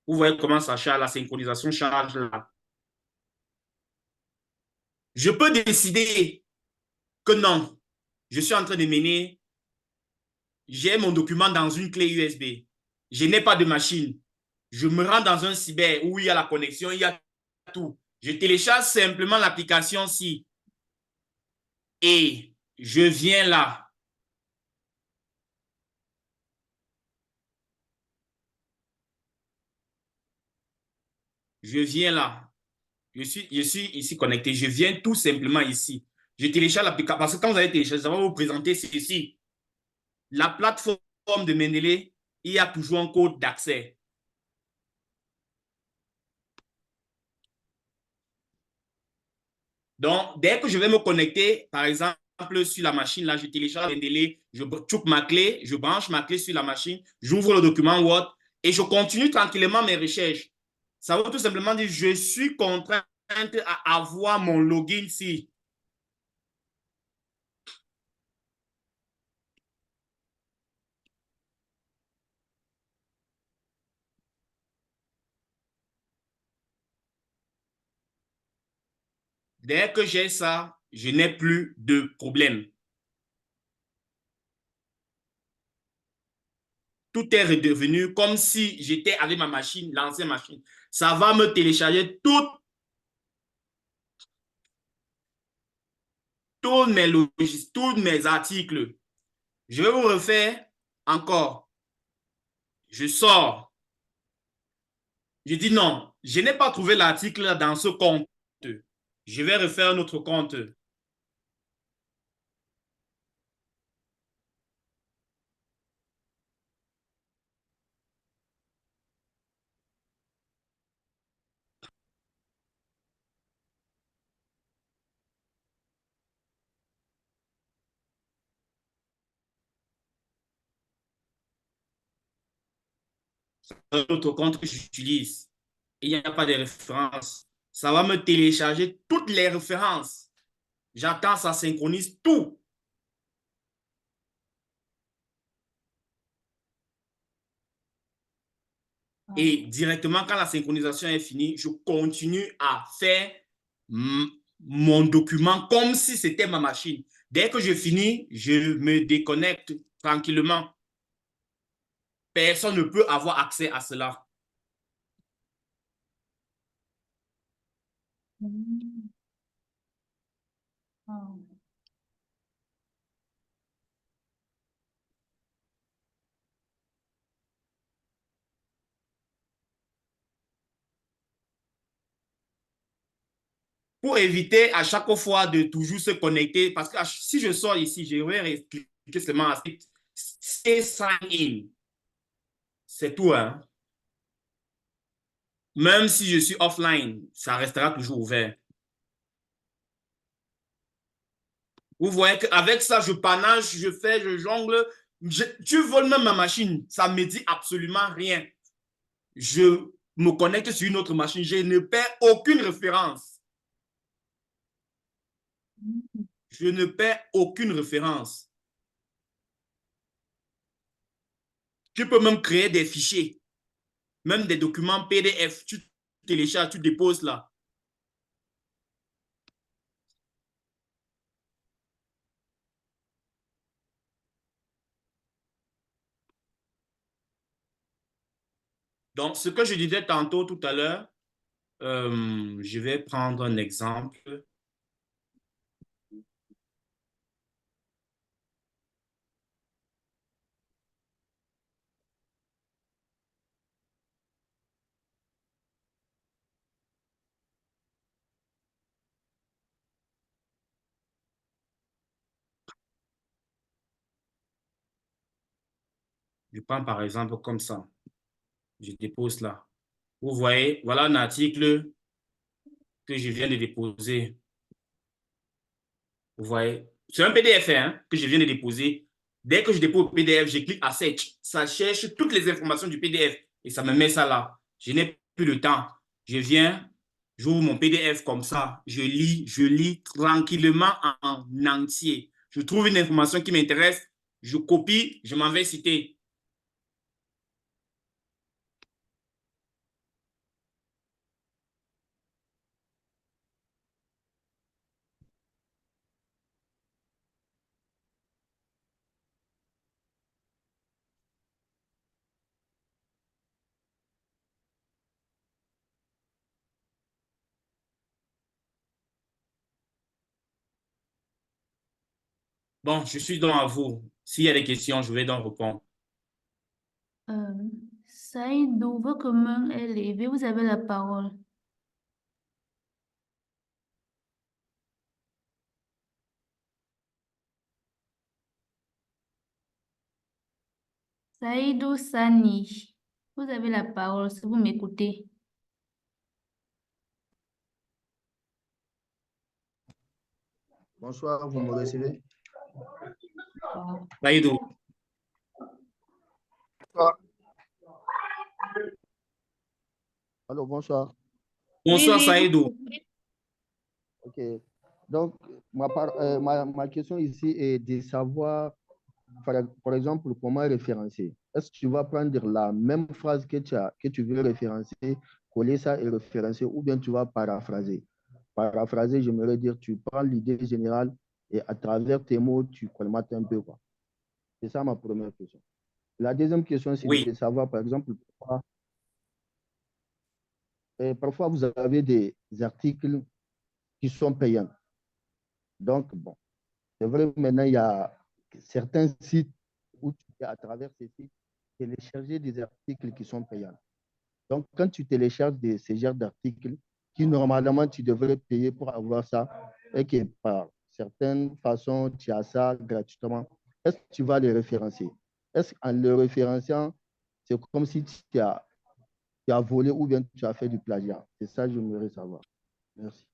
Vous voyez comment ça charge, la synchronisation charge là. Je peux décider que non, je suis en train de mener, j'ai mon document dans une clé USB. Je n'ai pas de machine. Je me rends dans un cyber où il y a la connexion, il y a tout. Je télécharge simplement l'application-ci et je viens là. Je viens là. Je suis ici connecté. Je viens tout simplement ici. Je télécharge l'application. Parce que quand vous allez télécharger, ça va vous présenter ceci. La plateforme de Mendeley, il y a toujours un code d'accès. Donc, dès que je vais me connecter, par exemple, sur la machine, là, je télécharge Mendeley, je chope ma clé, je branche ma clé sur la machine, j'ouvre le document Word et je continue tranquillement mes recherches. Ça veut tout simplement dire que je suis contraint à avoir mon login ici. Dès que j'ai ça, je n'ai plus de problème. Tout est redevenu comme si j'étais avec ma machine, l'ancienne machine. Ça va me télécharger tous mes logiciels, tous mes articles. Je vais vous refaire encore. Je sors. Je dis non, je n'ai pas trouvé l'article dans ce compte. Je vais refaire un autre compte. Un autre compte que j'utilise. Il n'y a pas de références. Ça va me télécharger toutes les références. J'attends, ça synchronise tout. Et directement, quand la synchronisation est finie, je continue à faire mon document comme si c'était ma machine. Dès que je finis, je me déconnecte tranquillement. Personne ne peut avoir accès à cela. Pour éviter à chaque fois de toujours se connecter, parce que si je sors ici, je vais cliquer seulement à Stay sign in. C'est tout, hein. Même si je suis offline, ça restera toujours ouvert. Vous voyez qu'avec ça, je panache, je fais, je jongle. Tu voles même ma machine, ça ne me dit absolument rien. Je me connecte sur une autre machine, je ne perds aucune référence. Je ne perds aucune référence. Tu peux même créer des fichiers, même des documents PDF. Tu télécharges, tu déposes là. Donc, ce que je disais tantôt tout à l'heure, Je vais prendre un exemple. Je prends par exemple comme ça. Je dépose là. Vous voyez, voilà un article que je viens de déposer. Vous voyez, c'est un PDF que je viens de déposer. Dès que je dépose le PDF, je clique à Search. Ça cherche toutes les informations du PDF et ça me met ça là. Je n'ai plus le temps. Je viens, j'ouvre mon PDF comme ça. Je lis tranquillement en entier. Je trouve une information qui m'intéresse. Je copie, je m'en vais citer. Bon, je suis donc à vous. S'il y a des questions, je vais donc répondre. Saïdou, votre main est levée, vous avez la parole. Saïdou Sani, vous avez la parole si vous m'écoutez. Bonsoir, vous me recevez? Saïdou. Allô, bonsoir. Bonsoir, Oui, Saïdou. OK. Donc, ma question ici est de savoir, par exemple, comment référencer. Est-ce que tu vas prendre la même phrase que tu veux référencer, coller ça et référencer, ou bien tu vas paraphraser? Paraphraser, j'aimerais dire, tu prends l'idée générale et à travers tes mots, tu colmates un peu, quoi. C'est ça ma première question. La deuxième question, c'est Oui. de savoir, par exemple, parfois vous avez des articles qui sont payants. Donc, bon, c'est vrai, maintenant, il y a certains sites où tu peux, à travers ces sites, télécharger des articles qui sont payants. Donc, quand tu télécharges ces genres d'articles, qui normalement tu devrais payer pour avoir ça, et que par certaines façons, tu as ça gratuitement, est-ce que tu vas les référencer? Est-ce qu'en le référençant, c'est comme si tu as volé ou bien tu as fait du plagiat? C'est ça que j'aimerais savoir. Merci.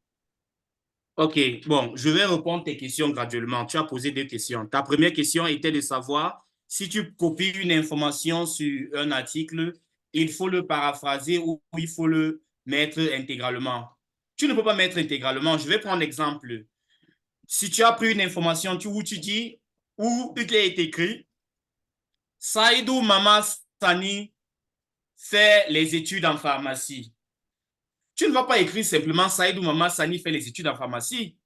OK, bon, je vais répondre à tes questions graduellement. Tu as posé deux questions. Ta première question était de savoir si tu copies une information sur un article, il faut le paraphraser ou il faut le mettre intégralement. Tu ne peux pas mettre intégralement. Je vais prendre un exemple. Si tu as pris une information où tu dis, où il est écrit, Saïdou Mama Sani fait les études en pharmacie. Tu ne vas pas écrire simplement Saïdou Mama Sani fait les études en pharmacie.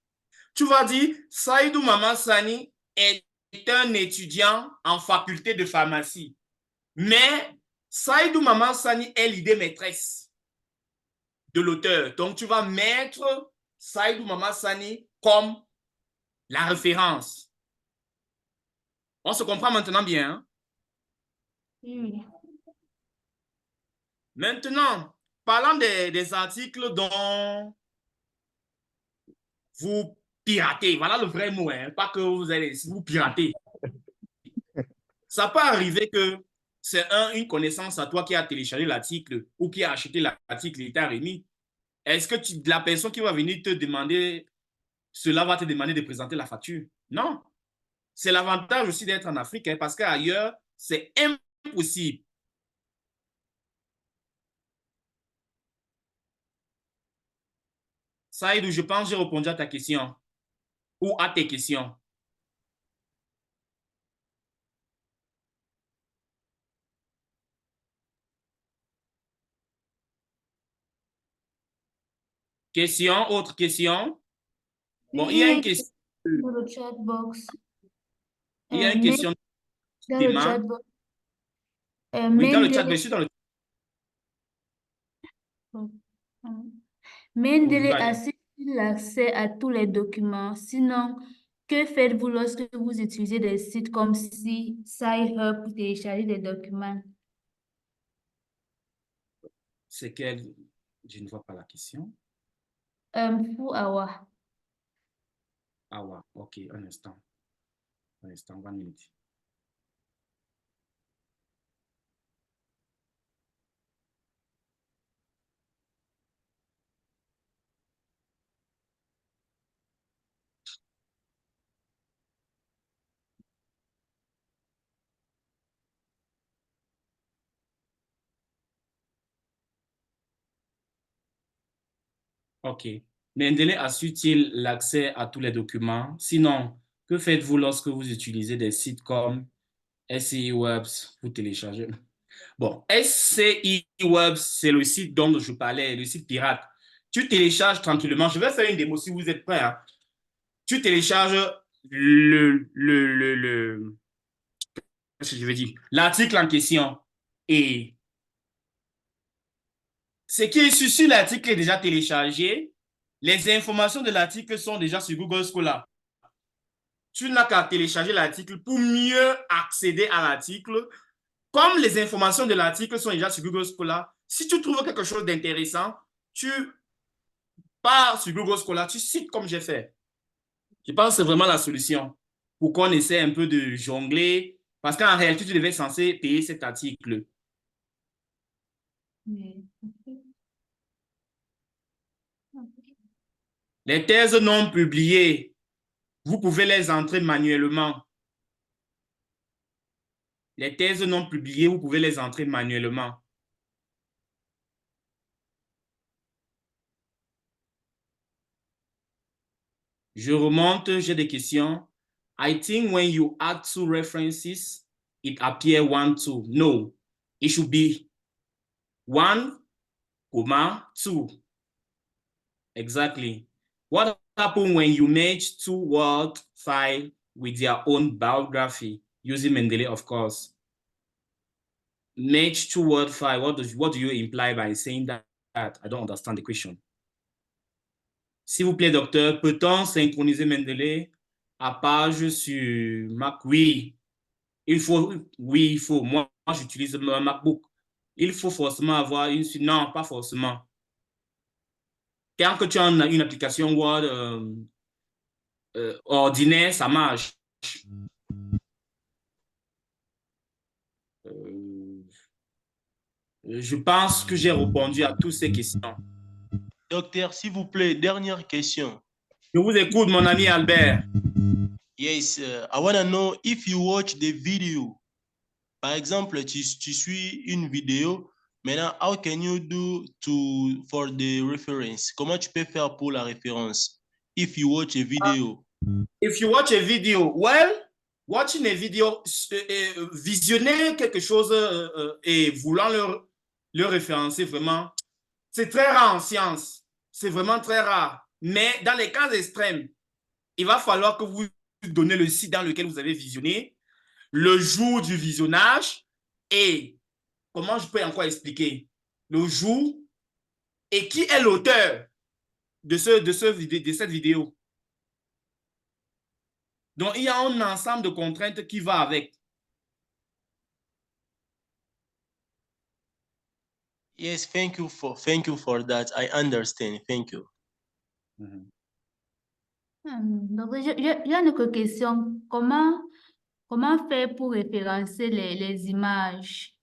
Tu vas dire, Saïdou Mama Sani est un étudiant en faculté de pharmacie. Mais Saïdou Mama Sani est l'idée maîtresse de l'auteur. Donc, tu vas mettre Saïdou Mama Sani comme la référence. On se comprend maintenant bien. Hein? Oui. Maintenant, parlant des articles dont vous piratez, voilà le vrai mot, hein? Pas que vous piratez. Ça peut arriver que c'est une connaissance à toi qui a téléchargé l'article ou qui a acheté l'article et t'a remis. Est-ce que la personne qui va venir te demander, cela va te demander de présenter la facture? Non. C'est l'avantage aussi d'être en Afrique, hein, parce qu'ailleurs, c'est impossible. Saïdou, je pense que j'ai répondu à ta question ou à tes questions. Question, autre question? Bon, Oui, il y a une question. dans le chat box. Il y a une Mais question dans qui le chat demande. box. Oui, dans le chat, Mendes. bien sûr, dans le Mendeley Voilà. assure-t-il l'accès à tous les documents? Sinon, que faites-vous lorsque vous utilisez des sites comme SciHub pour télécharger des documents? C'est quel? Je ne vois pas la question. Awa. Ah ouais, ok, un instant. Un instant, 1 minute. Ok. Mendeley assure-t-il l'accès à tous les documents? Sinon, que faites-vous lorsque vous utilisez des sites comme SCI Webs pour télécharger? Bon, SCI Webs, c'est le site dont je parlais, le site pirate. Tu télécharges tranquillement. Je vais faire une démo si vous êtes prêts, hein. Tu télécharges qu'est-ce que je veux dire? L'article en question. Et ce qui est sur l'article est déjà téléchargé. Les informations de l'article sont déjà sur Google Scholar. Tu n'as qu'à télécharger l'article pour mieux accéder à l'article. Comme les informations de l'article sont déjà sur Google Scholar, si tu trouves quelque chose d'intéressant, tu pars sur Google Scholar, tu cites comme j'ai fait. Je pense que c'est vraiment la solution pour qu'on essaie un peu de jongler, parce qu'en réalité, tu devais être censé payer cet article. Les thèses non publiées, vous pouvez les entrer manuellement. Les thèses non publiées, vous pouvez les entrer manuellement. Je remonte, j'ai des questions. I think when you add 2 references, it appears 1, 2. No, it should be 1, 2. Exactly. What happens when you merge 2 Word files with their own biography, using Mendeley, of course? Merge 2 Word files, what do you imply by saying that? I don't understand the question. S'il vous plaît, docteur, peut-on synchroniser Mendeley à page sur Mac? Oui, il faut. Oui, il faut. Moi j'utilise un MacBook. Il faut forcément avoir une... Non, pas forcément. Quand que tu as une application Word ordinaire, ça marche. Je pense que j'ai répondu à toutes ces questions. Docteur, s'il vous plaît, dernière question. Je vous écoute, mon ami Albert. Yes, I want to know if you watch the video. Par exemple, tu suis une vidéo. Maintenant, how can you do for the reference? Comment tu peux faire pour la référence? If you watch a video. If you watch a video, well, watching a video, visionner quelque chose et voulant le référencer vraiment, c'est très rare en science. C'est vraiment très rare. Mais dans les cas extrêmes, il va falloir que vous donnez le site dans lequel vous avez visionné, le jour du visionnage et comment je peux encore expliquer le jour et qui est l'auteur de cette vidéo. Donc, il y a un ensemble de contraintes qui va avec. Yes, thank you for that. I understand. Thank you. Donc, j'ai une autre question. Comment faire pour référencer les images?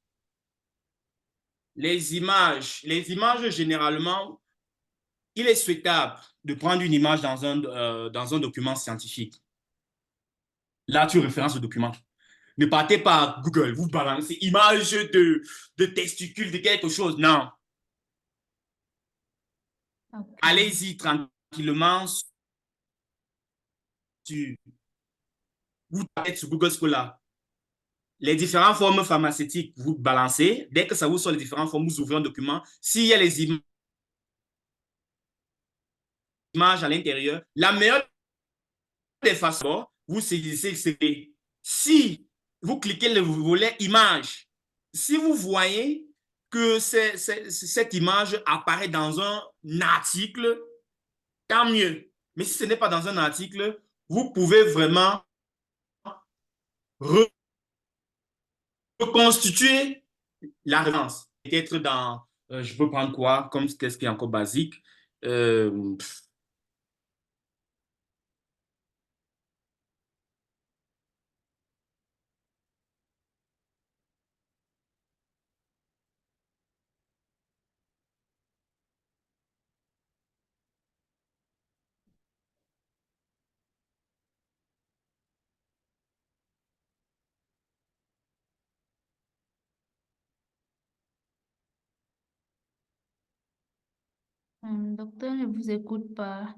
Les images, généralement, il est souhaitable de prendre une image dans un document scientifique. Là, tu références le document. Ne partez pas à Google, vous balancez image de testicules, de quelque chose. Non. Okay. Allez-y tranquillement. Vous tapez sur Google Scholar. Les différentes formes pharmaceutiques, vous balancez. Dès que ça vous sort les différentes formes, vous ouvrez un document. S'il y a les images à l'intérieur, la meilleure des façons, vous saisissez le CD. Si vous cliquez le volet images, si vous voyez que cette image apparaît dans un article, tant mieux. Mais si ce n'est pas dans un article, vous pouvez vraiment reconstituer la référence. Peut-être dans, je peux prendre quoi comme qu'est-ce qui est encore basique. Docteur ne vous écoute pas,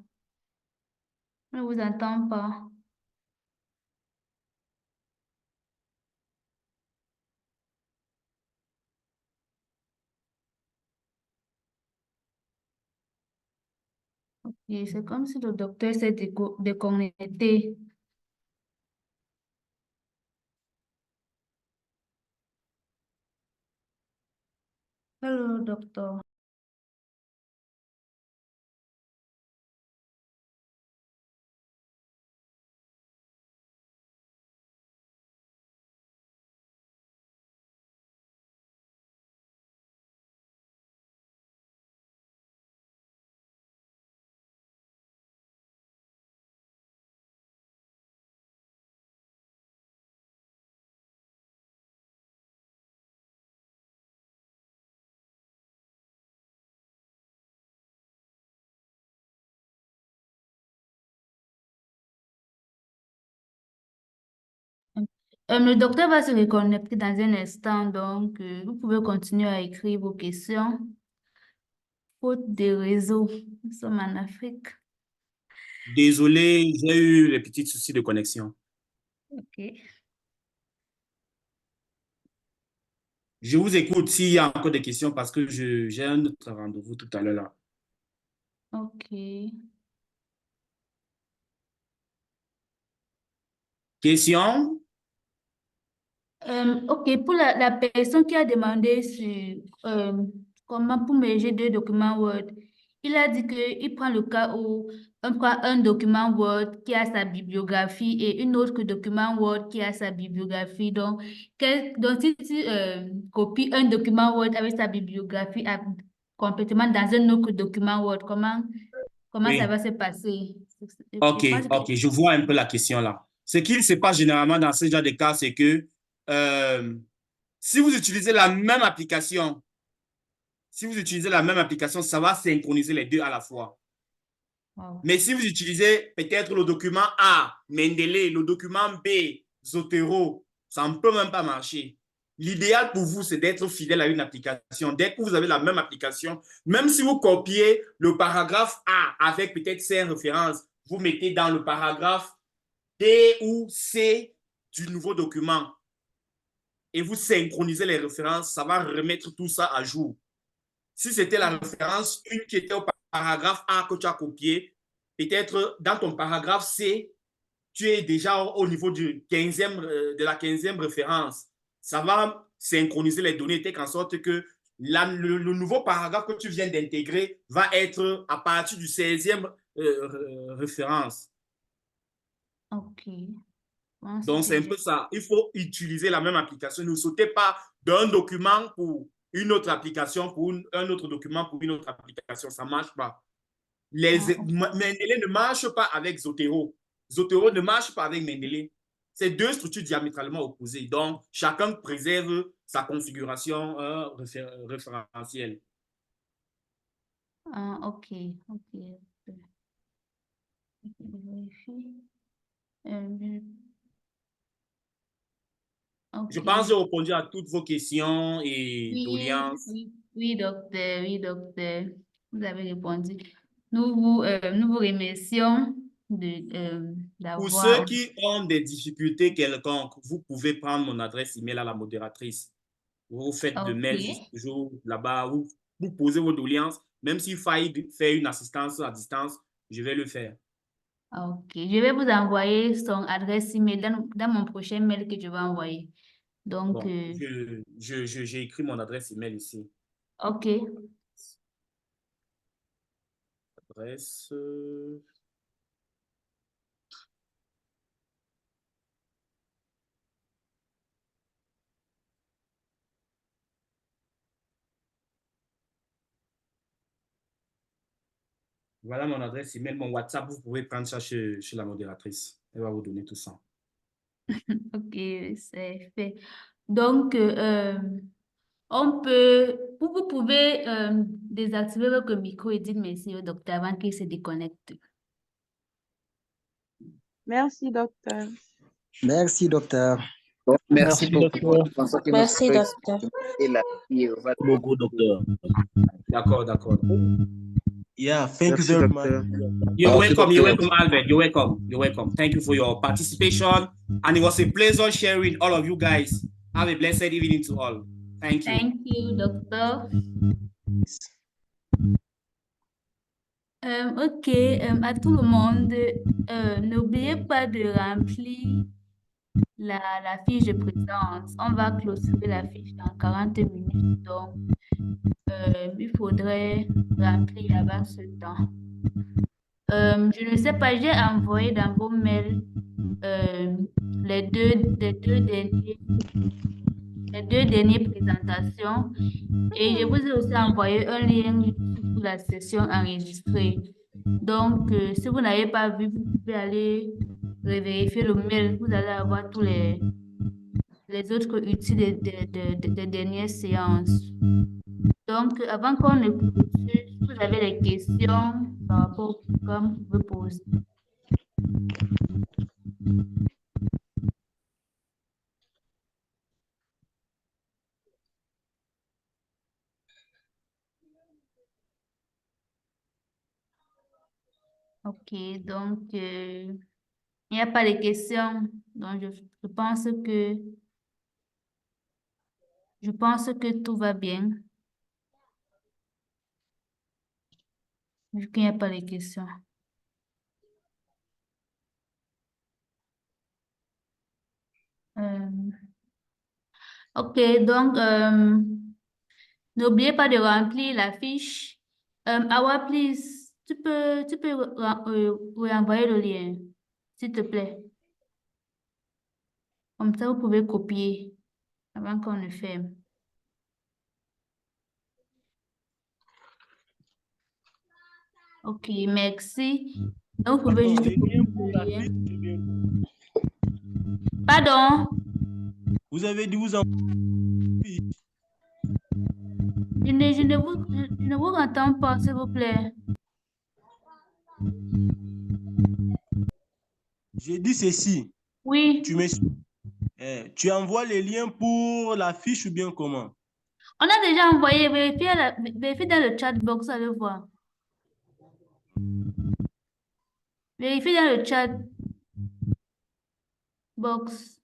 ne vous entend pas. Et c'est comme si le docteur s'est déconnecté. Hello, doctor. Le docteur va se reconnecter dans un instant, donc vous pouvez continuer à écrire vos questions. Faute de réseau, nous sommes en Afrique. Désolé, j'ai eu les petits soucis de connexion. Ok. Je vous écoute s'il y a encore des questions parce que j'ai un autre rendez-vous tout à l'heure là. Ok. Question? Ok, pour la personne qui a demandé sur comment pour merger deux documents Word, il a dit qu'il prend le cas où on prend un document Word qui a sa bibliographie et un autre document Word qui a sa bibliographie. Donc, si tu copies un document Word avec sa bibliographie complètement dans un autre document Word, comment ça va Oui. se passer? Ok, Je pense que- ok, je vois un peu la question là. Ce qu'il se passe généralement dans ce genre de cas, c'est que si vous utilisez la même application, ça va synchroniser les deux à la fois. Wow. Mais si vous utilisez peut-être le document A, Mendeley, le document B, Zotero, ça ne peut même pas marcher. L'idéal pour vous, c'est d'être fidèle à une application. Dès que vous avez la même application, même si vous copiez le paragraphe A avec peut-être 5 références, vous mettez dans le paragraphe D ou C du nouveau document et vous synchronisez les références, ça va remettre tout ça à jour. Si c'était la référence, une qui était au paragraphe A que tu as copié, peut-être dans ton paragraphe C, tu es déjà au niveau de la 15e référence. Ça va synchroniser les données, en sorte que le nouveau paragraphe que tu viens d'intégrer va être à partir du 16e référence. Ok. Donc, c'est un peu ça. Il faut utiliser la même application. Ne sautez pas d'un document pour une autre application, pour un autre document pour une autre application. Ça ne marche pas. Mendeley ne marche pas avec Zotero. Zotero ne marche pas avec Mendeley. C'est deux structures diamétralement opposées. Donc, chacun préserve sa configuration référentielle. Ok, ok. Je vérifie. Je Ok. pense que j'ai répondu à toutes vos questions et doléances. Oui, docteur, oui, docteur. Vous avez répondu. Nous vous remercions Pour d'avoir. ceux qui ont des difficultés quelconques, vous pouvez prendre mon adresse email à la modératrice. Vous faites de mail Ok. toujours là-bas, vous posez vos doléances. Même s'il faille faire une assistance à distance, je vais le faire. Ok. Je vais vous envoyer son adresse email dans mon prochain mail que je vais envoyer. Donc, Bon, j'ai écrit mon adresse email ici. OK. Adresse. Voilà mon adresse email, mon WhatsApp. Vous pouvez prendre ça chez la modératrice. Elle va vous donner tout ça. OK, c'est fait. Donc, on peut, vous pouvez désactiver votre micro et dire merci au docteur avant qu'il se déconnecte. Merci, docteur. Merci, docteur. Merci beaucoup. Merci, docteur. Beaucoup, docteur. D'accord, d'accord. Yeah, thank you Merci, very docteur. much. You're Merci, welcome, you're docteur. welcome, Albert. You're welcome, you're welcome. Thank you for your participation. And it was a pleasure sharing all of you guys. Have a blessed evening to all. Thank you. Thank you, docteur. OK, à tout le monde, n'oubliez pas de remplir la fiche de présence. On va clôturer la fiche dans 40 minutes, donc il faudrait remplir avant ce temps. Je ne sais pas, j'ai envoyé dans vos mails les deux dernières présentations et je vous ai aussi envoyé un lien pour la session enregistrée. Donc, si vous n'avez pas vu, vous pouvez aller vérifier le mail. Vous allez avoir tous les autres outils des dernières séances. Donc, avant qu'on ne clôture, si vous avez des questions par rapport au programme, vous pouvez poser. OK, donc, il n'y a pas de questions. Donc, je pense que tout va bien. Vu qu'il n'y a pas de questions. OK, donc, n'oubliez pas de remplir la fiche. Awa, please, tu peux envoyer le lien, s'il te plaît. Comme ça, vous pouvez copier avant qu'on ne ferme. OK, merci. Donc, vous pouvez juste copier le lien. Pardon? Vous avez dit vous en... Je ne vous entends pas, s'il vous plaît. J'ai dit ceci. Oui. Tu envoies les liens pour la fiche ou bien comment? On a déjà envoyé, vérifiez dans le chat box, allez voir. Vérifiez dans le chat box.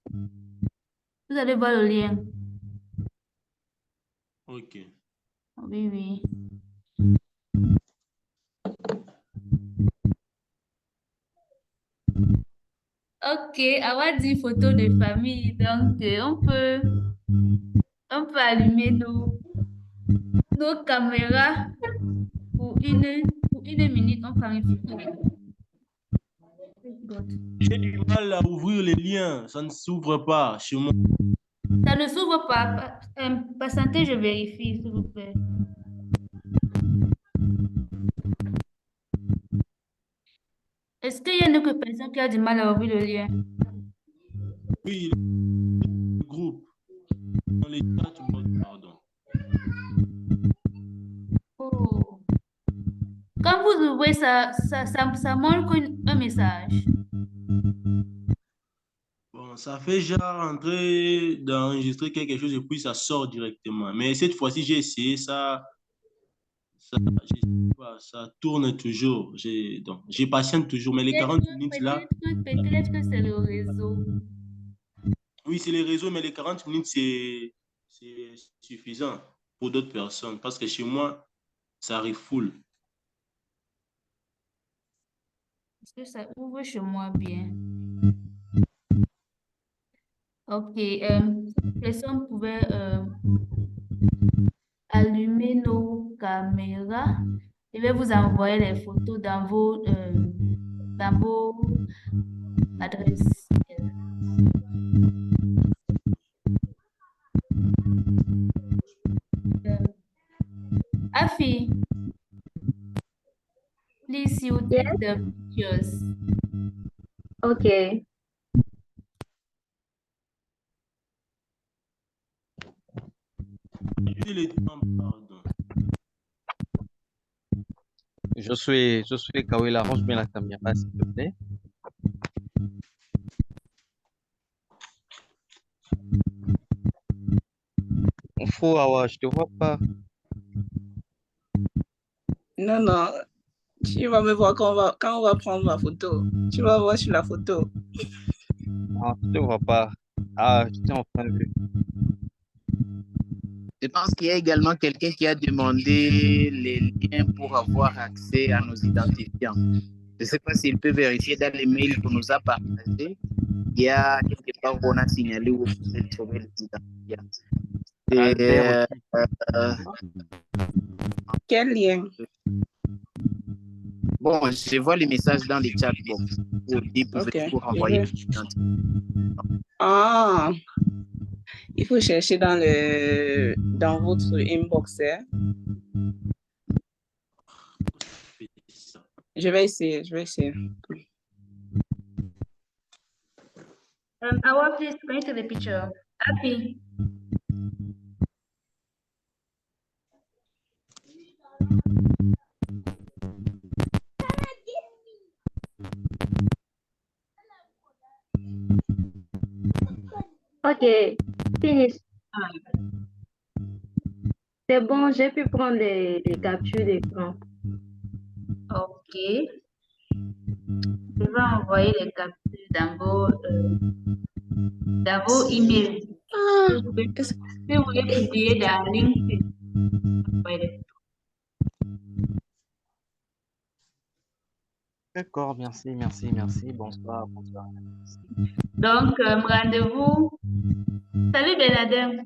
Vous allez voir le lien. Ok. Oui, oui. OK, avoir dit photo de famille, donc on peut allumer nos caméras pour une minute, on prend une photo. J'ai du mal à ouvrir les liens, ça ne s'ouvre pas chez moi. Ça ne s'ouvre pas. Patientez, je vérifie, s'il vous plaît. Est-ce qu'il y a une autre personne qui a du mal à ouvrir le lien? Oui, le groupe. Dans les chats, pardon. Oh. Quand vous ouvrez ça montre un message. Bon, ça fait genre entrer d'enregistrer quelque chose et puis ça sort directement. Mais cette fois-ci, j'ai essayé ça. Ça tourne toujours. J'ai patiente toujours. Mais les 40 minutes là. Peut-être que c'est le réseau. Oui, c'est les réseaux, mais les 40 minutes, c'est suffisant pour d'autres personnes. Parce que chez moi, ça arrive full. Est-ce que ça ouvre chez moi bien? OK. Si personne pouvait allumer allumez nos caméras. Je vais vous envoyer les photos dans vos adresses. Afi, please you take the pictures. Okay. Je suis Kawil, arrange bien la caméra, s'il te plaît. Fou, Awa, je te vois pas. Non, non. Tu vas me voir quand on va prendre ma photo. Tu vas voir sur la photo. Non, je te vois pas. Ah, je t'ai enfin vu. Je pense qu'il y a également quelqu'un qui a demandé les liens pour avoir accès à nos identifiants. Je ne sais pas s'il peut vérifier dans les mails qu'on nous a partagés. Il y a quelque part où on a signalé où vous pouvez trouver les identifiants. Quel lien? Bon, je vois les messages dans les chat box. Vous pouvez toujours envoyer les identifiants. Ah, il faut chercher dans votre inbox. Hein? Je vais essayer. Awa, please go into the picture. Afi. Ok, finish. C'est bon, j'ai pu prendre les captures d'écran. Ok. Je vais envoyer les captures dans vos emails. Si vous voulez publier dans LinkedIn. D'accord, merci. Bonsoir. Donc, rendez-vous. Salut, Benadem.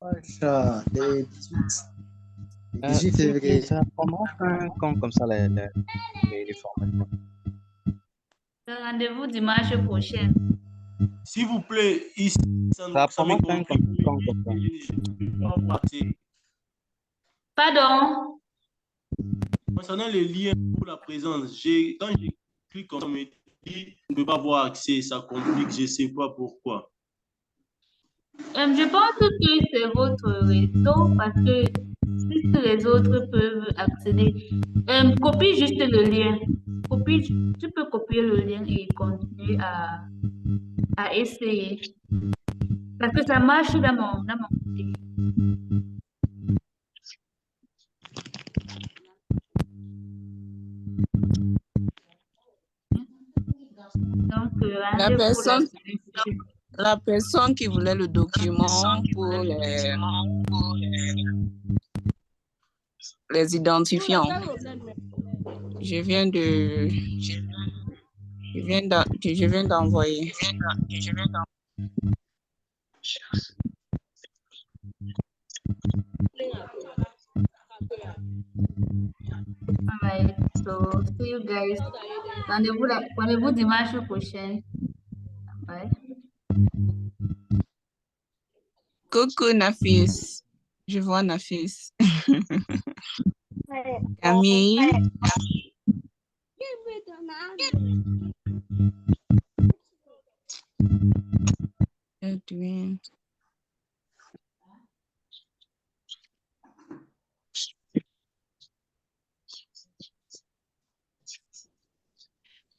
Le 18 février. Ça commence comme ça les formations. Rendez-vous dimanche prochain. S'il vous plaît, ici, Ça commence comme ça. Pardon? Concernant les liens pour la présence, quand je clique comme ça, on me dit on ne peut pas avoir accès, ça complique, je ne sais pas pourquoi. Je pense que c'est votre réseau parce que si les autres peuvent accéder, copie juste le lien. Tu peux copier le lien et continuer à essayer. Parce que ça marche dans mon côté. Donc, la personne qui voulait le document pour les identifiants, je viens d'envoyer. Alright, so see you guys. Rendez-vous dimanche prochain. Ouais. Coucou Nafis. Je vois Nafis. Camille. Edwin.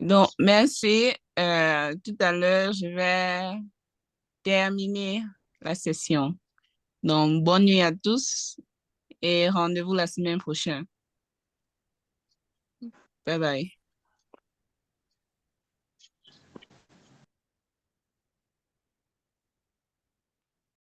Donc, merci. Tout à l'heure, je vais terminer la session. Donc, bonne nuit à tous et rendez-vous la semaine prochaine. Bye bye.